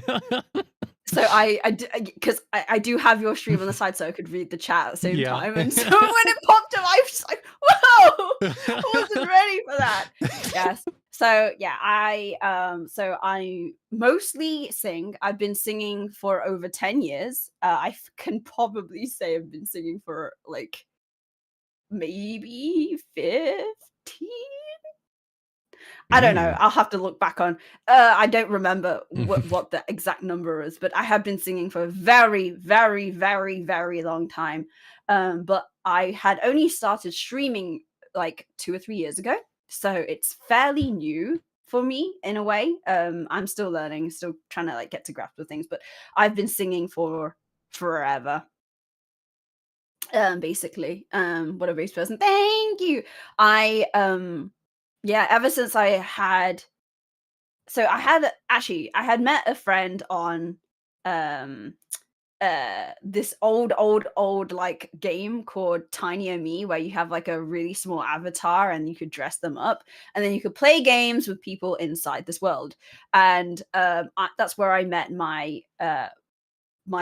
So I do have your stream on the side so I could read the chat at the same Yeah. time, and so when it popped up, I was just like, "Whoa!" I wasn't ready for that. Yes. So, yeah, I mostly sing. I've been singing for over 10 years. Can probably say I've been singing for, like, maybe 15? I don't know. Mm. I'll have to look back on. I don't remember what the exact number is, but I have been singing for a very, very, very, very long time. But I had only started streaming like 2 or 3 years ago, so it's fairly new for me in a way. I'm still learning, still trying to like get to grasp with things, but I've been singing for forever. Basically, what a race person. Thank you. Yeah, ever since I had met a friend on um this old like game called Tiny and Me, where you have like a really small avatar and you could dress them up, and then you could play games with people inside this world. And that's where I met my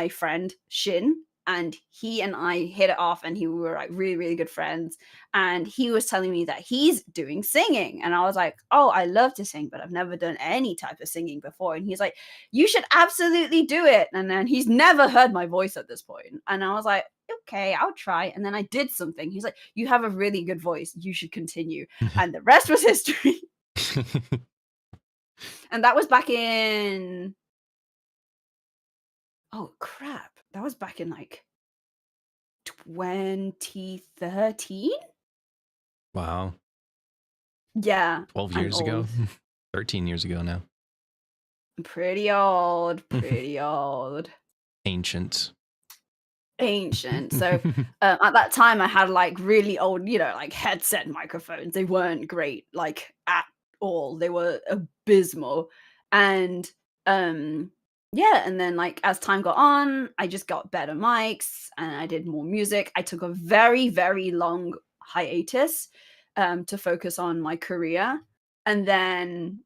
friend Shin, and he and I hit it off, and he we were like really, really good friends. And he was telling me that he's doing singing, and I was like, "Oh, I love to sing, but I've never done any type of singing before." And he's like, "You should absolutely do it." And then he's never heard my voice at this point, and I was like, "Okay, I'll try." And then I did something. He's like, "You have a really good voice. You should continue." And the rest was history. And that was back in oh crap, that was back in like 2013? Wow. Yeah, 12 I'm years ago. old. 13 years ago now. I'm pretty old, pretty old. Ancient. Ancient. So, at that time, I had, like, really old, like, headset microphones. They weren't great, like, at all. They were abysmal. And, yeah, and then, like, as time got on, I just got better mics, and I did more music. I took a very, very long hiatus, to focus on my career, and then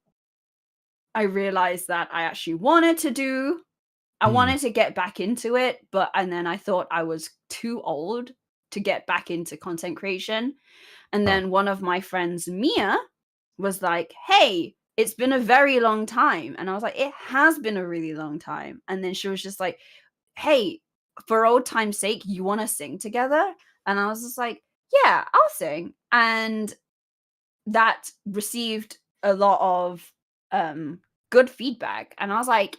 I realized that I Hmm. wanted to get back into it, and then I thought I was too old to get back into content creation. And Oh, then one of my friends, Mia, was like, "Hey, it's been a very long time." And I was like, "It has been a really long time." And then she was just like, "Hey, for old time's sake, you want to sing together?" And I was just like, "Yeah, I'll sing." And that received a lot of good feedback. And I was like,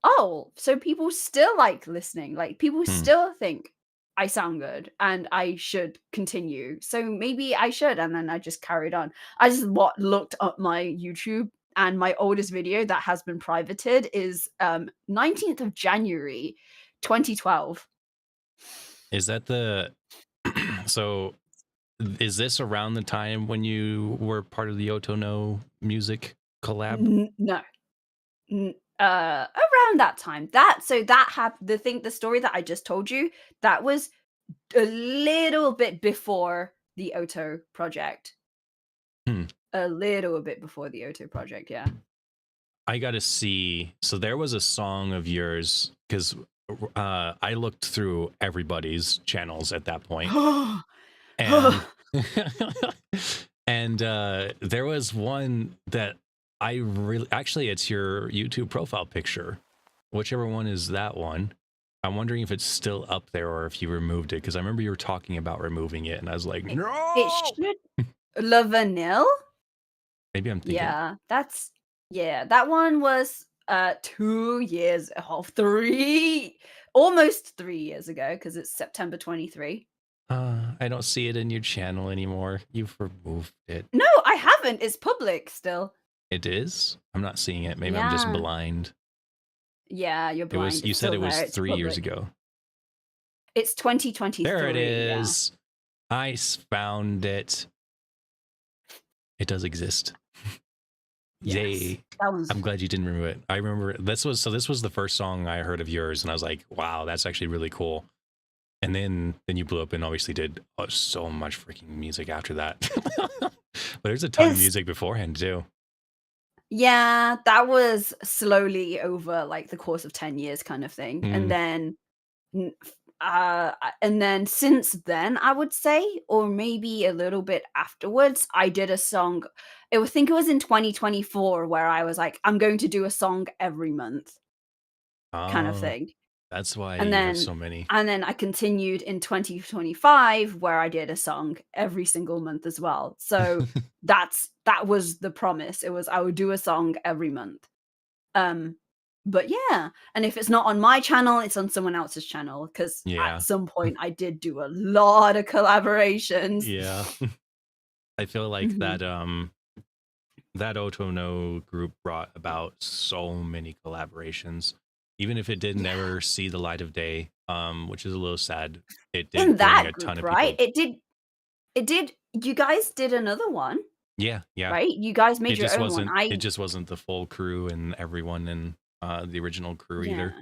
oh, so people still like listening. Like people hmm. still think I sound good and I should continue. So maybe I should. And then I just carried on. I just looked up my YouTube, and my oldest video that has been privated is 19th of January 2012. Is that the so is this around the time when you were part of the Otono music collab? No. Around that time. The story that I just told you, that was a little bit before the Oto project. Hmm. A little bit before the Oto project, yeah. I gotta see. So there was a song of yours because I looked through everybody's channels at that point, and and there was one that I really actually it's your YouTube profile picture, whichever one is that one. I'm wondering if it's still up there or if you removed it because I remember you were talking about removing it, and I was like, It no. should Le Vanille? Maybe I'm thinking. Yeah, that one was 2 years, 3 almost 3 years ago, because it's September 23. I don't see it in your channel anymore. You've removed it. No, I haven't. It's public still. It is? I'm not seeing it. Maybe I'm just Yeah. blind. Yeah, you're It was blind. you It's said still it was there. It's 3 years public. ago. It's There it 2023, yeah. is. I found it. It does exist. Yes. Yay. That one's I'm glad you didn't remove it. I remember this was the first song I heard of yours and I was like, wow, that's actually really cool. And then you blew up and obviously did so much freaking music after that. But there's a ton of it's music beforehand too. yeah, that was slowly over, like, the course of 10 years kind of thing, and Mm, then N f and then since then, I would say, or maybe a little bit afterwards, I did a song. I think it was in 2024 where I was like, "I'm going to do a song every month," kind of oh, thing. that's why And you have then so many. and then I continued in 2025 where I did a song every single month as well. So that was the promise. It was I would do a song every month. Um, but yeah, and if it's not on my channel, it's on someone else's channel, because at Yeah. some point I did do a lot of collaborations. Yeah. I feel like Mhm. that Otono group brought about so many collaborations. Even if it did never see the light of day, which is a little sad, it In did bring that a ton group, of right? people. It did you guys did another one, Yeah, yeah. right? You guys made your own one. It just wasn't the full crew and everyone in the original crew either.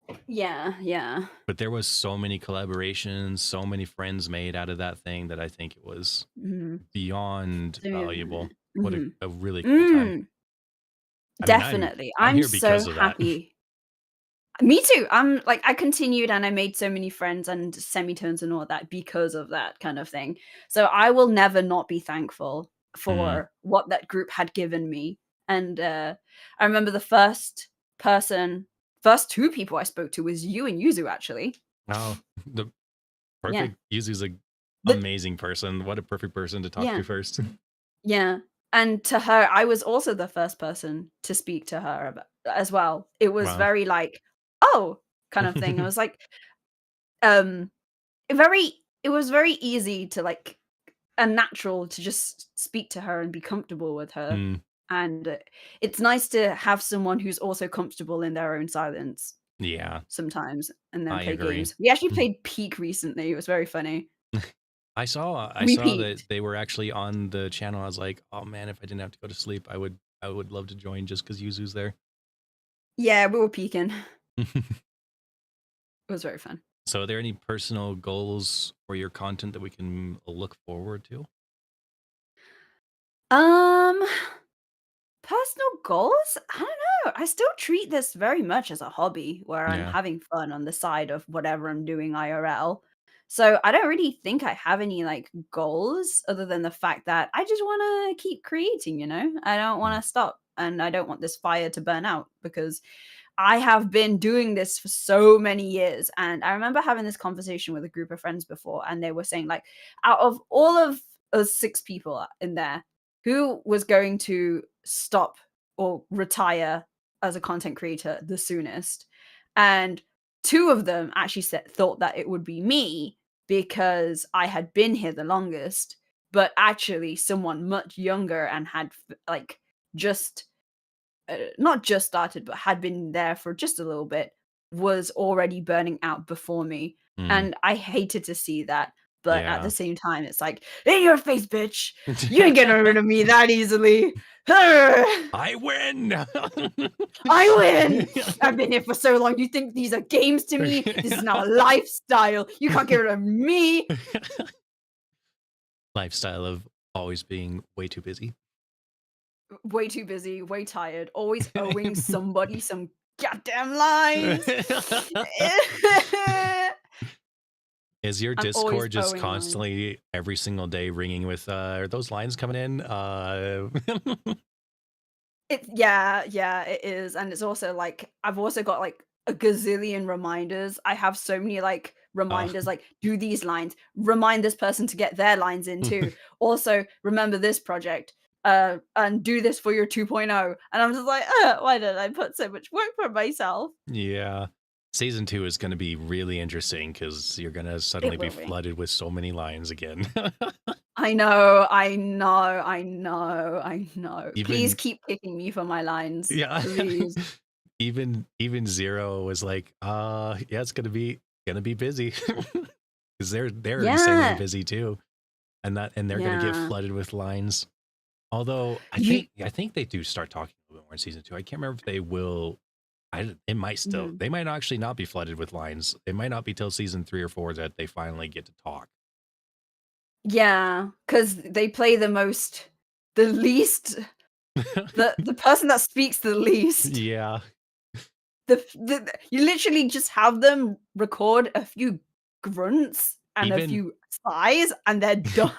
Yeah. Yeah, yeah. But there was so many collaborations, so many friends made out of that thing that I think it was Mhm. beyond So, yeah. valuable. What Mhm. a really cool time. Mm, I mean, definitely. I'm I'm here so because of that. happy. Me too. I'm like I continued and I made so many friends and semitones and all that because of that kind of thing. So I will never not be thankful Mm. for what that group had given me. And I remember the first two people I spoke to was you and Yuzu actually. Oh, the Yeah. perfect Yuzu's a But amazing person. What a perfect person to talk to yeah. first. Yeah. And to her, I was also the first person to speak to her as well. It was Wow. very like, "Oh," kind of thing. I was like, um, very it was very easy to like and natural to just speak to her and be comfortable with her. Mm, And it's nice to have someone who's also comfortable in their own silence yeah, sometimes and then I play agree. games. We actually played Peak recently. It was very funny. I We saw that peaked. they were actually on the channel. I was like, oh man, if I didn't have to go to sleep, I would love to join just because Yuzu's there. Yeah, we were peaking. It was very fun. So, are there any personal goals for your content that we can look forward to? Um Personal goals? I don't know. I still treat this very much as a hobby where I'm Yeah. having fun on the side of whatever I'm doing IRL. So I don't really think I have any like goals other than the fact that I just want to keep creating, you know? I don't Mm, want to stop and I don't want this fire to burn out because I have been doing this for so many years. And I remember having this conversation with a group of friends before, and they were saying, like, out of all of us six people in there, who was going to stop or retire as a content creator the soonest? And two of them actually thought that it would be me because I had been here the longest, but actually someone much younger and had like just not just started, but had been there for just a little bit, was already burning out before me. mm, And I hated to see that. But at the yeah. same time, it's like, in your face, bitch. You ain't getting rid of me that easily. I I win. win. I've been here for so long. You think these are games to me? This is not a lifestyle. You can't get rid of me. Lifestyle of always being way too busy. Way too busy, way tired, always owing somebody some goddamn lines. Is your I'm always Discord just owing lines. constantly every single day ringing with are those lines coming in? Yeah, it is, and it's also, like I've also got, like, a gazillion reminders. I have so many, like, uh, reminders, like, "Do these lines, remind this person to get their lines in too. Also, remember this project, and do this for your 2.0." And I'm just like, why did I put so much work for myself?" yeah. Season 2 is going to be really interesting because you're going to suddenly It be will be. flooded with so many lines again. I know. Please even keep picking me for my lines, yeah. please. even Zero was like, yeah, it's gonna be busy. Because they're insanely Yeah, busy too. And they're gonna get yeah. flooded with lines. Although You I think they do start talking a little bit more in season 2. I can't remember if they will. It might still. mhm. They might actually not be flooded with lines. It might not be till season 3 or 4 that they finally get to talk. Yeah, because they play the least the person that speaks the least. Yeah. You literally just have them record a few grunts and a Even few sighs, and they're done.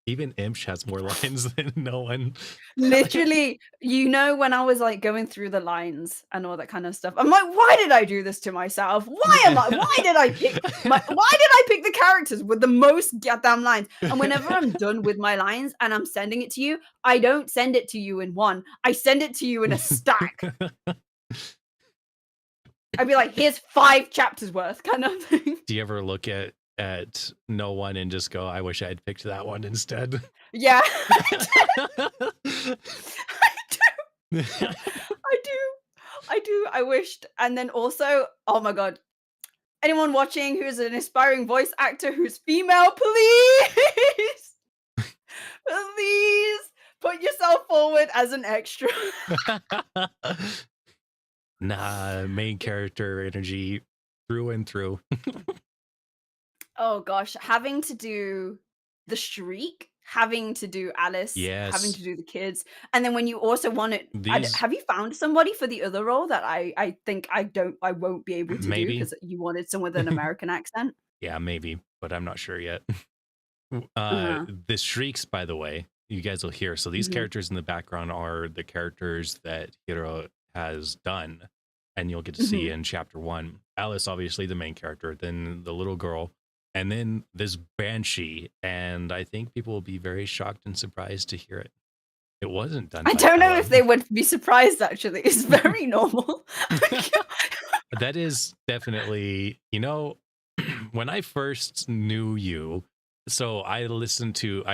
even Imsh has more lines than no one. Literally, when I was, like, going through the lines and all that kind of stuff, I'm like, "Why did I do this to myself? Why did I pick the characters with the most goddamn lines?" And whenever I'm done with my lines and I'm sending it to you, I don't send it to you in one, I send it to you in a stack. I'd be like, "Here's 5 chapters worth," kind of thing. Do you ever look at no one and just go, I wish I had picked that one instead? Yeah. I do. I do. I do. I wished. And then also, oh my god, anyone watching who's an aspiring voice actor who's female, please, please put yourself forward as an extra. Nah, main character energy. through and through. Oh gosh, having to do the shriek, having to do Alice, having Yes. to do the kids, and then when you also want it, These have you found somebody for the other role that I think I won't be able to do maybe. because you wanted someone with an American accent? Yeah, maybe, but I'm not sure yet. Uh-huh. The shrieks, by the way, you guys will hear. So these Mhm. characters in the background are the characters that Hiro has done, and you'll get to see Mhm. in chapter one. Alice, obviously the main character, then the little girl, and then this banshee. And I think people will be very shocked and surprised to hear it. It wasn't done I by don't know Ella. if they would be surprised actually. It's very normal. That is definitely, when I first knew you, so I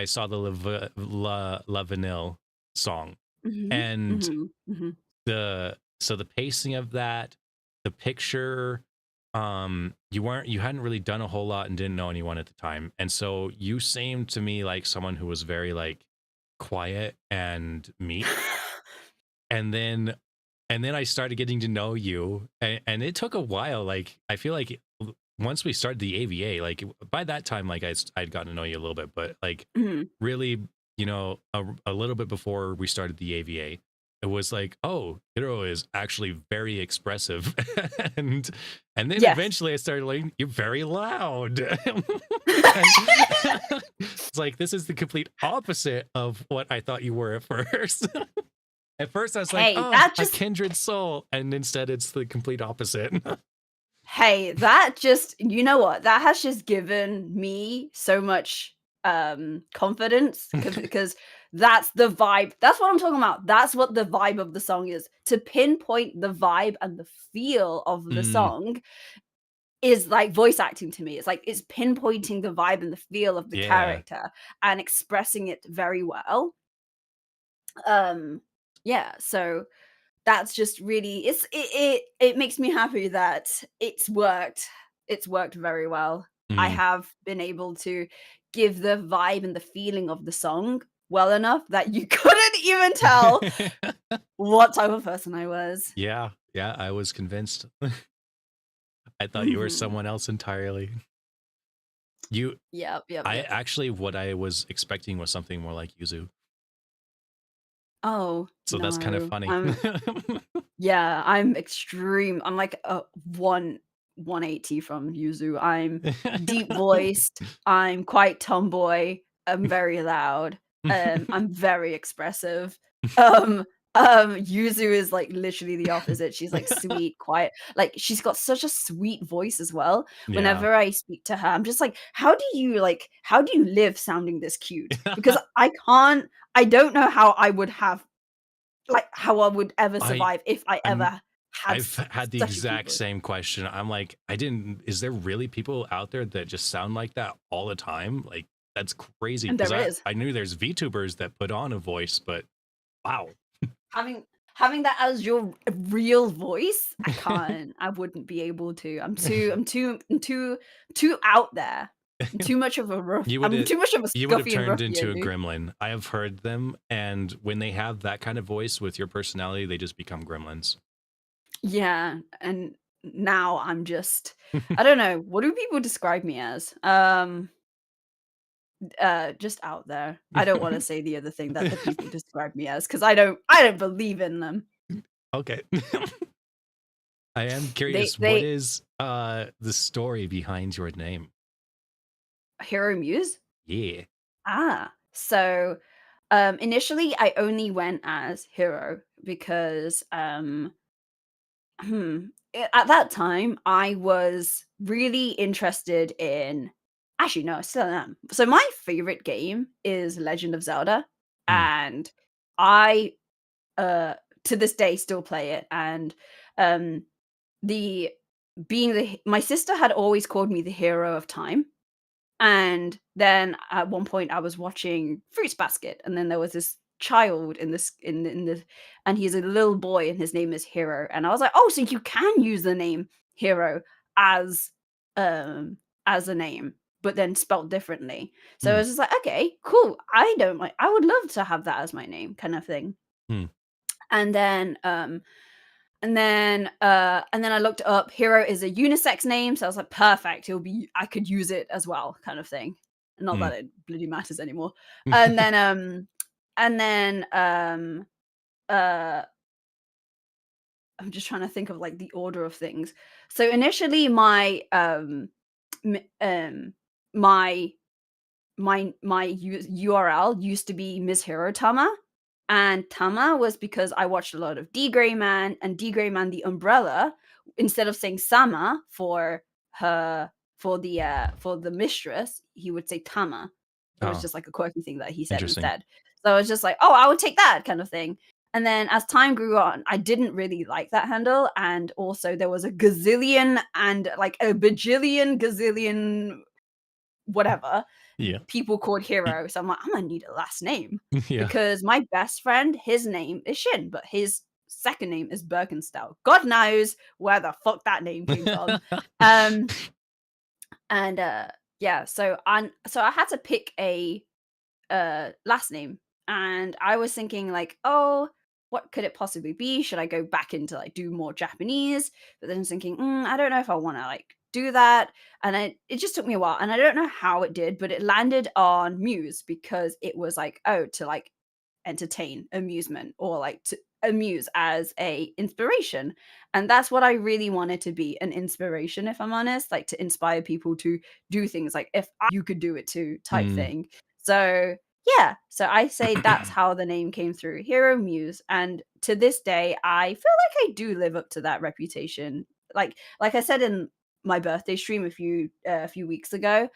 saw the La Vanille song, Mhm, and mhm, mhm. the pacing of that, the picture, you hadn't really done a whole lot and didn't know anyone at the time. And so you seemed to me like someone who was very like quiet and meek. And then I started getting to know you, and it took a while. Like I feel like once we started the AVA, like by that time, like I'd gotten to know you a little bit, but like Mhm. really, a little bit before we started the AVA, it was like, oh, Hiro is actually very expressive, and and then Yes. eventually I started like, you're very loud, and it's like this is the complete opposite of what I thought you were at first. At first, I was like, Hey, "Oh, that a just kindred soul," and instead, it's the complete opposite. Hey, that just you know what? That has just given me so much, confidence because that's the vibe. That's what I'm talking about. That's what the vibe of the song is. To pinpoint the vibe and the feel of the Mm, song is like voice acting to me. It's like it's pinpointing the vibe and the feel of the yeah, character and expressing it very well. Um, yeah, so that's just really it makes me happy that it's worked. It's worked very well. I mhm. have been able to give the vibe and the feeling of the song well enough that you couldn't even tell what type of person I was. Yeah, yeah, I was convinced. I thought you were Mhm. someone else entirely. You Yep, yep, I yep. actually what I was expecting was something more like Yuzu, Oh, so that's kind of no. funny. Yeah, I'm extreme. I'm like a 180 from Yuzu. I'm deep voiced. I'm quite tomboy. I'm very loud. I'm very expressive. Um, Yuzu is like literally the opposite. She's like sweet, quiet. Like she's got such a sweet voice as well. Yeah. Whenever I speak to her, I'm just like, how do you live sounding this cute? Because I can't, I don't know how I would have like, how I would ever I survive if I I'm ever had I've had the such a cute exact voice. same question. I'm like, is there really people out there that just sound like that all the time? Like, that's crazy And because there I, is. I knew there's VTubers that put on a voice, but wow. Having having that as your real voice, I wouldn't be able to. I'm too out there. you would I'm have too much of a you would have Scuffy and turned Ruffian, into a dude. gremlin. I have heard them, and when they have that kind of voice with your personality, they just become gremlins. Yeah, and now I'm just I don't know, what do people describe me as? Just out there. I don't wanna say the other thing that the people describe me as because I don't believe in them. Okay. I am They curious, what they is the story behind your name? HiroMuse? Yeah. So, initially, I only went as Hero because, at that time, I was really interested in actually, no, I still am. So my favorite game is Legend of Zelda, Hmm. and I, uh, to this day, still play it, and, um, the being the my sister had always called me the hero of time. And then at one point I was watching Fruits Basket, and then there was this child in the and he's a little boy and his name is Hero. And I was like, "Oh, so you can use the name Hero as um as a name, but then spelt differently." So I Hmm. was just like, "Okay, cool. I would love to have that as my name," kind of thing. Hmm. And then And then I looked up Hero is a unisex name, so I was like, perfect. I could use it as well, kind of thing. Not Mm. that it bloody matters anymore. And then uh I'm just trying to think of like the order of things. So initially m- um my URL used to be Miss Hero Tama, and Tama was because I watched a lot of D Gray Man, and D Gray Man the Umbrella, instead of saying Sama for her for the mistress, he would say Tama. It was Oh, just like a quirky thing that he said interesting. instead. So I was just like, "Oh, I would take that," kind of thing. And then as time grew on, I didn't really like that handle, and also there was a gazillion and like a bajillion gazillion whatever Yeah. people called Y- Hero. So I'm like, I'm gonna need a last name Yeah. because my best friend, his name is Shin, but his second name is Birkenstow. God knows where the fuck that name came from. Um, and yeah, so I had to pick a last name, and I was thinking like, oh, what could it possibly be? Should I go back into like do more Japanese? But then I was thinking, I don't know if I want to like do that. And it just took me a while, and I don't know how it did, but it landed on Muse because it was like, oh, to like entertain, amusement, or like to amuse as a inspiration. And that's what I really wanted to be, an inspiration, if I'm honest, like to inspire people to do things like if you could do it too type Mm. thing. So yeah, so I say that's how the name came through, Hero Muse. And to this day, I feel like I do live up to that reputation. Like I said in my birthday stream a few weeks ago,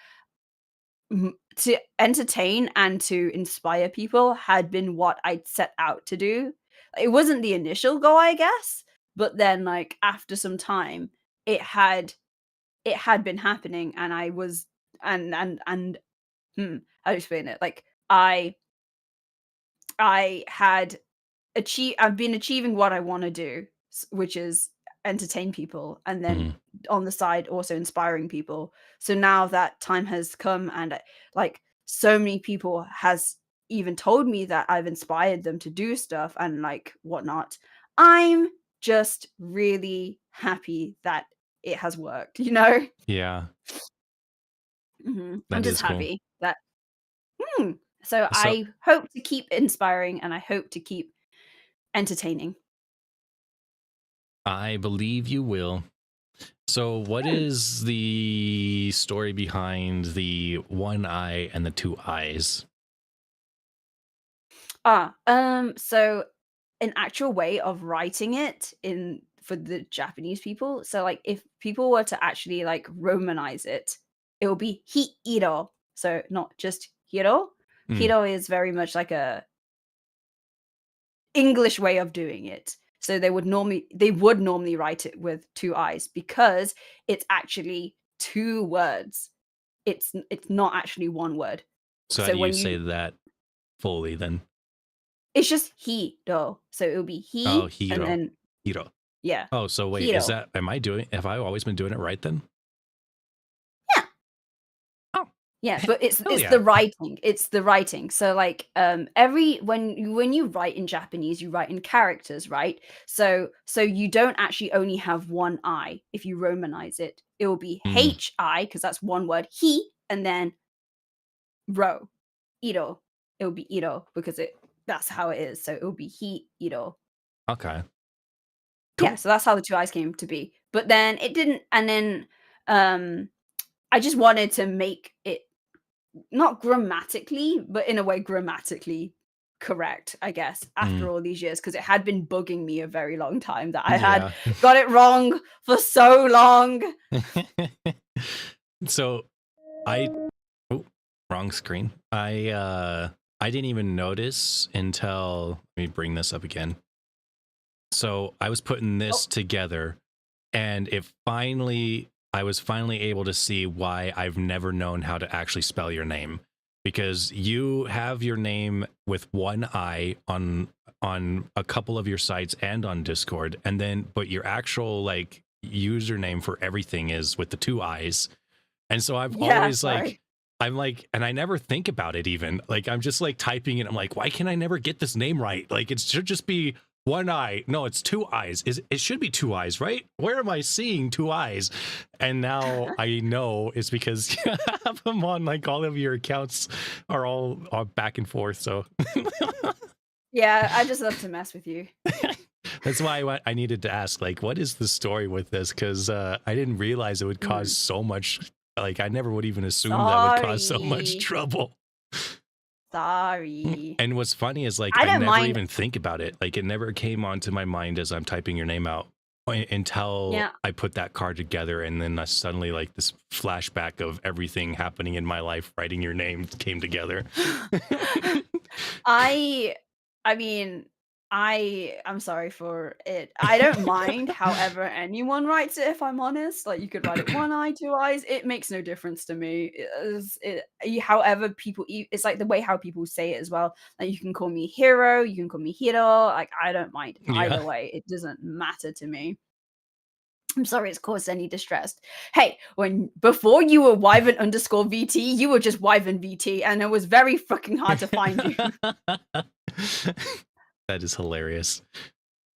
to entertain and to inspire people had been what I'd set out to do. It wasn't the initial goal, I guess, but then like after some time, it had it had been happening, and I was and how to explain it? Like I had I've been achieving what I want to do, which is entertain people, and then Mm. on the side also inspiring people. So now that time has come, and like so many people has even told me that I've inspired them to do stuff and like whatnot. I'm just really happy that it has worked, you know. Yeah. I'm That just is cool. happy that hmm. So So I hope to keep inspiring, and I hope to keep entertaining. I believe you will. So, what Hmm. is the story behind the one eye and the two eyes? So an actual way of writing it in for the Japanese people. So like if people were to actually like romanize it, it will be Hiro. So not just Hiro. Mm. Hiro is very much like a English way of doing it. So they would normally write it with two eyes because it's actually two words. It's not actually one word. So, how So do you when say you that fully then? it's just Hiro. So it would be Oh, he and hiro. then Hiro. yeah. Oh, so wait, is Hiro. that, have I always been doing it right then? Yeah. Oh, Yeah, but hell it's yeah. the writing. It's the writing. So like every when you write in Japanese, you write in characters, right? So you don't actually only have one I. If you romanize it, it will be Mm. HI because that's one word, he, and then ro, iro. It will be iro because it that's how it is. So it will be he, iro. Okay. Yeah, Cool. so that's how the two eyes came to be. But then it didn't, and then um I just wanted to make it not grammatically, but in a way grammatically correct, I guess, Mm. after all these years, because it had been bugging me a very long time that I had Yeah. got it wrong for so long. So, I, oh, wrong screen. I didn't even notice until, let me bring this up again. So I was putting Oh, this together, and I was finally able to see why I've never known how to actually spell your name, because you have your name with one I on a couple of your sites and on Discord, and then but your actual like username for everything is with the two eyes. And so I've yeah, always sorry. like, I'm like, and I never think about it even. Like, I'm just like typing it. I'm like, why can I never get this name right? Like, it should just be one eye. No, it's two eyes. It should be two eyes, right? Where am I seeing two eyes? And now I know it's because you have them on, like, all of your accounts are all back and forth. So Yeah, I just love to mess with you. that's why I needed to ask, like, what is the story with this? Because I didn't realize it would cause so much. Like, I never would even assume that would cause so much Sorry. trouble. Sorry. And what's funny is, like, I I don't never mind. even think about it. Like, it never came onto my mind as I'm typing your name out until Yeah. I put that card together, and then suddenly, like, this flashback of everything happening in my life, writing your name came together. I mean, I'm sorry for it. I don't mind however anyone writes it, if I'm honest. Like, you could write it one eye, two eyes. It makes no difference to me. However people it's like the way how people say it as well. Like, you can call me Hero, you can call me Hiro. Like, I don't mind Yeah. either way. It doesn't matter to me. I'm sorry it's caused any distress. Hey, before you were Wyvern underscore VT, you were just Wyvern VT, and it was very fucking hard to find you. That is hilarious.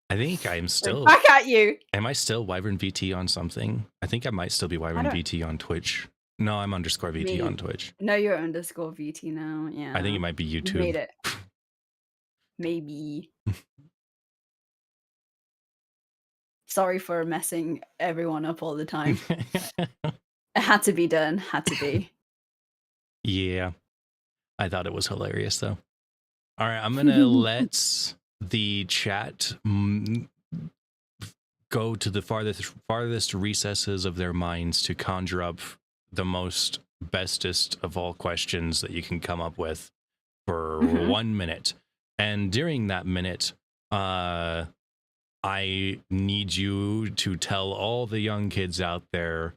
I think I'm still. Back at you. Am I still Wyvern VT on something? I think I might still be Wyvern VT on Twitch. No, I'm underscore VT on Twitch. No, you're underscore VT now. Yeah. I think it might be YouTube. You made it. Maybe. Sorry for messing everyone up all the time. It had to be done. Had to be. Yeah. I thought it was hilarious, though. All right, I'm going to let the chat go to the farthest recesses of their minds to conjure up the most bestest of all questions that you can come up with for 1 minute. And during that minute, I need you to tell all the young kids out there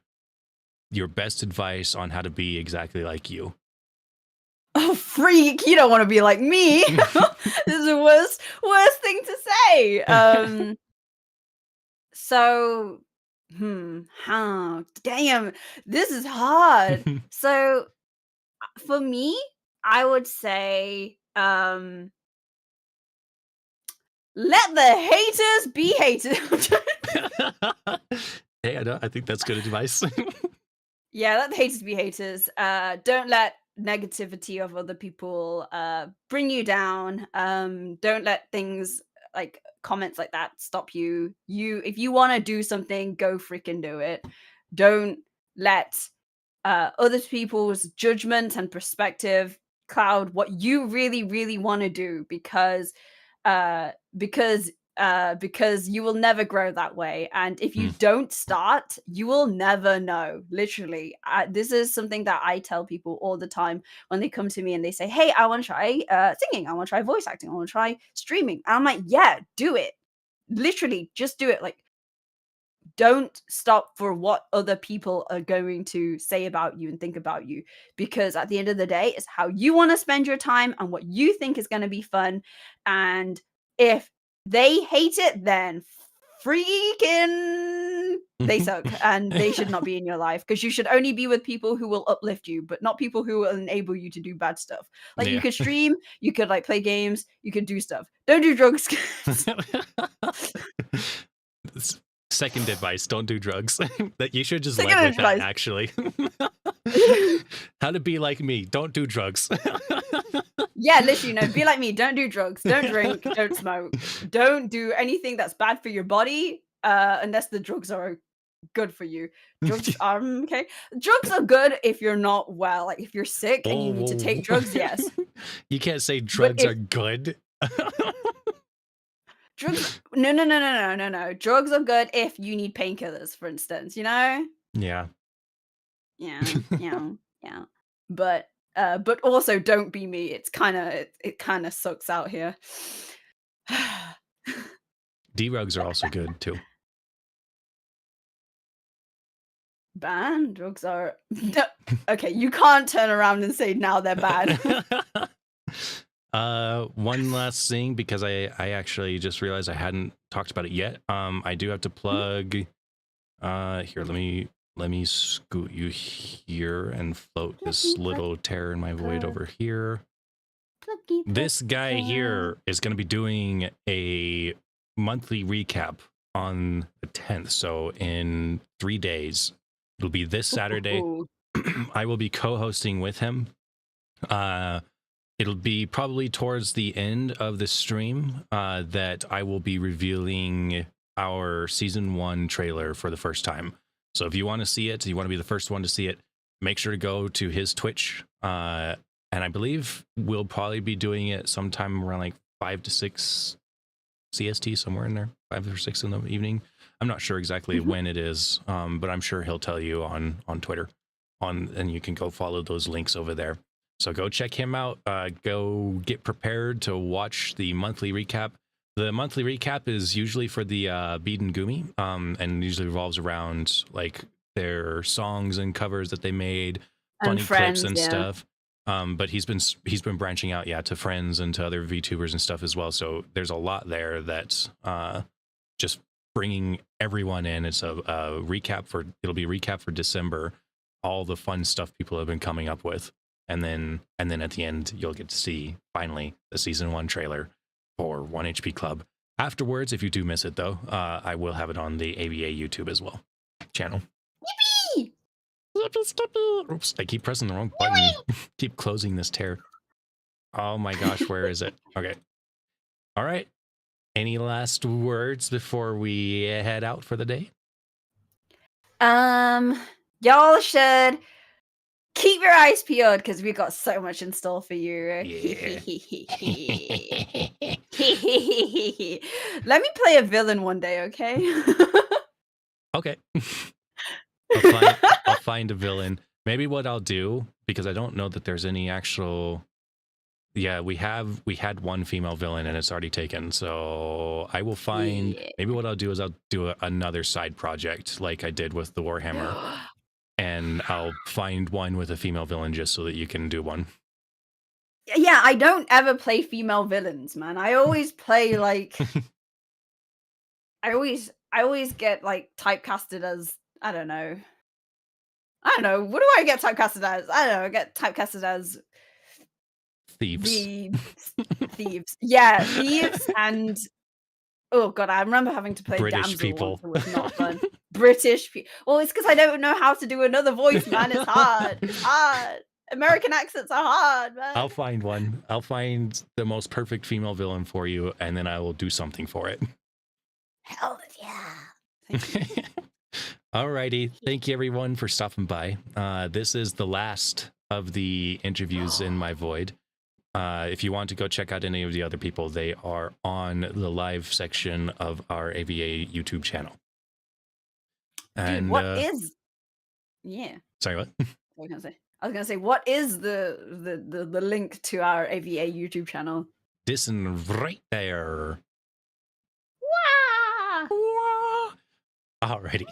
your best advice on how to be exactly like you. Oh, freak! You don't want to be like me. This is the worst thing to say. So, damn, this is hard. So, for me, I would say, let the haters be haters. Hey, I think that's good advice. Yeah, let the haters be haters. Don't let negativity of other people bring you down. Don't let things like comments like that stop you. If you want to do something, go freaking do it. Don't let other people's judgment and perspective cloud what you really, really want to do, because you will never grow that way. And if you don't start, you will never know. Literally, this is something that I tell people all the time when they come to me and they say, hey, I want to try singing, I want to try voice acting, I want to try streaming. And I'm like, yeah, do it. Literally, just do it. Like, don't stop for what other people are going to say about you and think about you, because at the end of the day, it's how you want to spend your time and what you think is going to be fun. And if they hate it, then freaking they suck and they should not be in your life, because you should only be with people who will uplift you, but not people who will enable you to do bad stuff. Like, you could stream, you could like play games, you could do stuff. Don't do drugs. Second advice, don't do drugs. That you should just Second live with advice. that, actually. How to be like me, don't do drugs. Yeah, literally, no, be like me, don't do drugs, don't drink, don't smoke, don't do anything that's bad for your body, unless the drugs are good for you. Drugs are okay. Drugs are good if you're not well, like if you're sick and you need to take drugs, yes. You can't say drugs are good. Drugs, no. Drugs are good if you need painkillers, for instance, you know? Yeah. Yeah. But also don't be me. It kind of sucks out here. D-rugs are also good too. Bad drugs are okay. You can't turn around and say now they're bad. One last thing, because I actually just realized I hadn't talked about it yet. I do have to plug. Here, let me scoot you here and float this little terror in my void over here. This guy here is going to be doing a monthly recap on the 10th. So in 3 days, it'll be this Saturday. Ooh. I will be co-hosting with him. It'll be probably towards the end of the stream that I will be revealing our season 1 trailer for the first time. So if you want to see it, you want to be the first one to see it, make sure to go to his Twitch. And I believe we'll probably be doing it sometime around like 5 to 6 CST, somewhere in there, 5 or 6 in the evening. I'm not sure exactly when it is, but I'm sure he'll tell you on Twitter. And you can go follow those links over there. So go check him out. Go get prepared to watch the monthly recap. The monthly recap is usually for the Beat and Gumi, and usually revolves around like their songs and covers that they made, funny clips and stuff. But he's been branching out, to friends and to other VTubers and stuff as well. So there's a lot there that's just bringing everyone in. It's a recap it'll be a recap for December, all the fun stuff people have been coming up with. And then at the end, you'll get to see finally the season 1 trailer for 1HP Club. Afterwards, if you do miss it though, I will have it on the AVA YouTube as well channel. Yippee! Yippee skippy! Oops, I keep pressing the wrong button. Keep closing this tear. Oh my gosh, where is it? Okay. All right. Any last words before we head out for the day? Y'all should keep your eyes peeled because we've got so much in store for you. Yeah. Let me play a villain one day, okay? Okay. I'll find a villain. Maybe what I'll do, because I don't know that there's any actual. Yeah, we had one female villain and it's already taken. So I will find. Yeah. Maybe what I'll do is I'll do another side project like I did with the Warhammer. And I'll find one with a female villain just so that you can do one. Yeah, I don't ever play female villains, man. I always play like I always get like typecasted as I don't know. What do I get typecasted as? I don't know. I get typecasted as Thieves. Thieves. Yeah, thieves and oh god, I remember having to play British damsel people. once. It was not fun. British people. Well, it's because I don't know how to do another voice, man. It's hard. It's hard. American accents are hard, man. I'll find one. I'll find the most perfect female villain for you, and then I will do something for it. Hell yeah. Thank you. Alrighty. Thank you everyone for stopping by. This is the last of the interviews in my void. If you want to go check out any of the other people, they are on the live section of our AVA YouTube channel. And Dude, yeah. Sorry, what? I was gonna say, what is the link to our AVA YouTube channel? This one right there. Wah! Alrighty.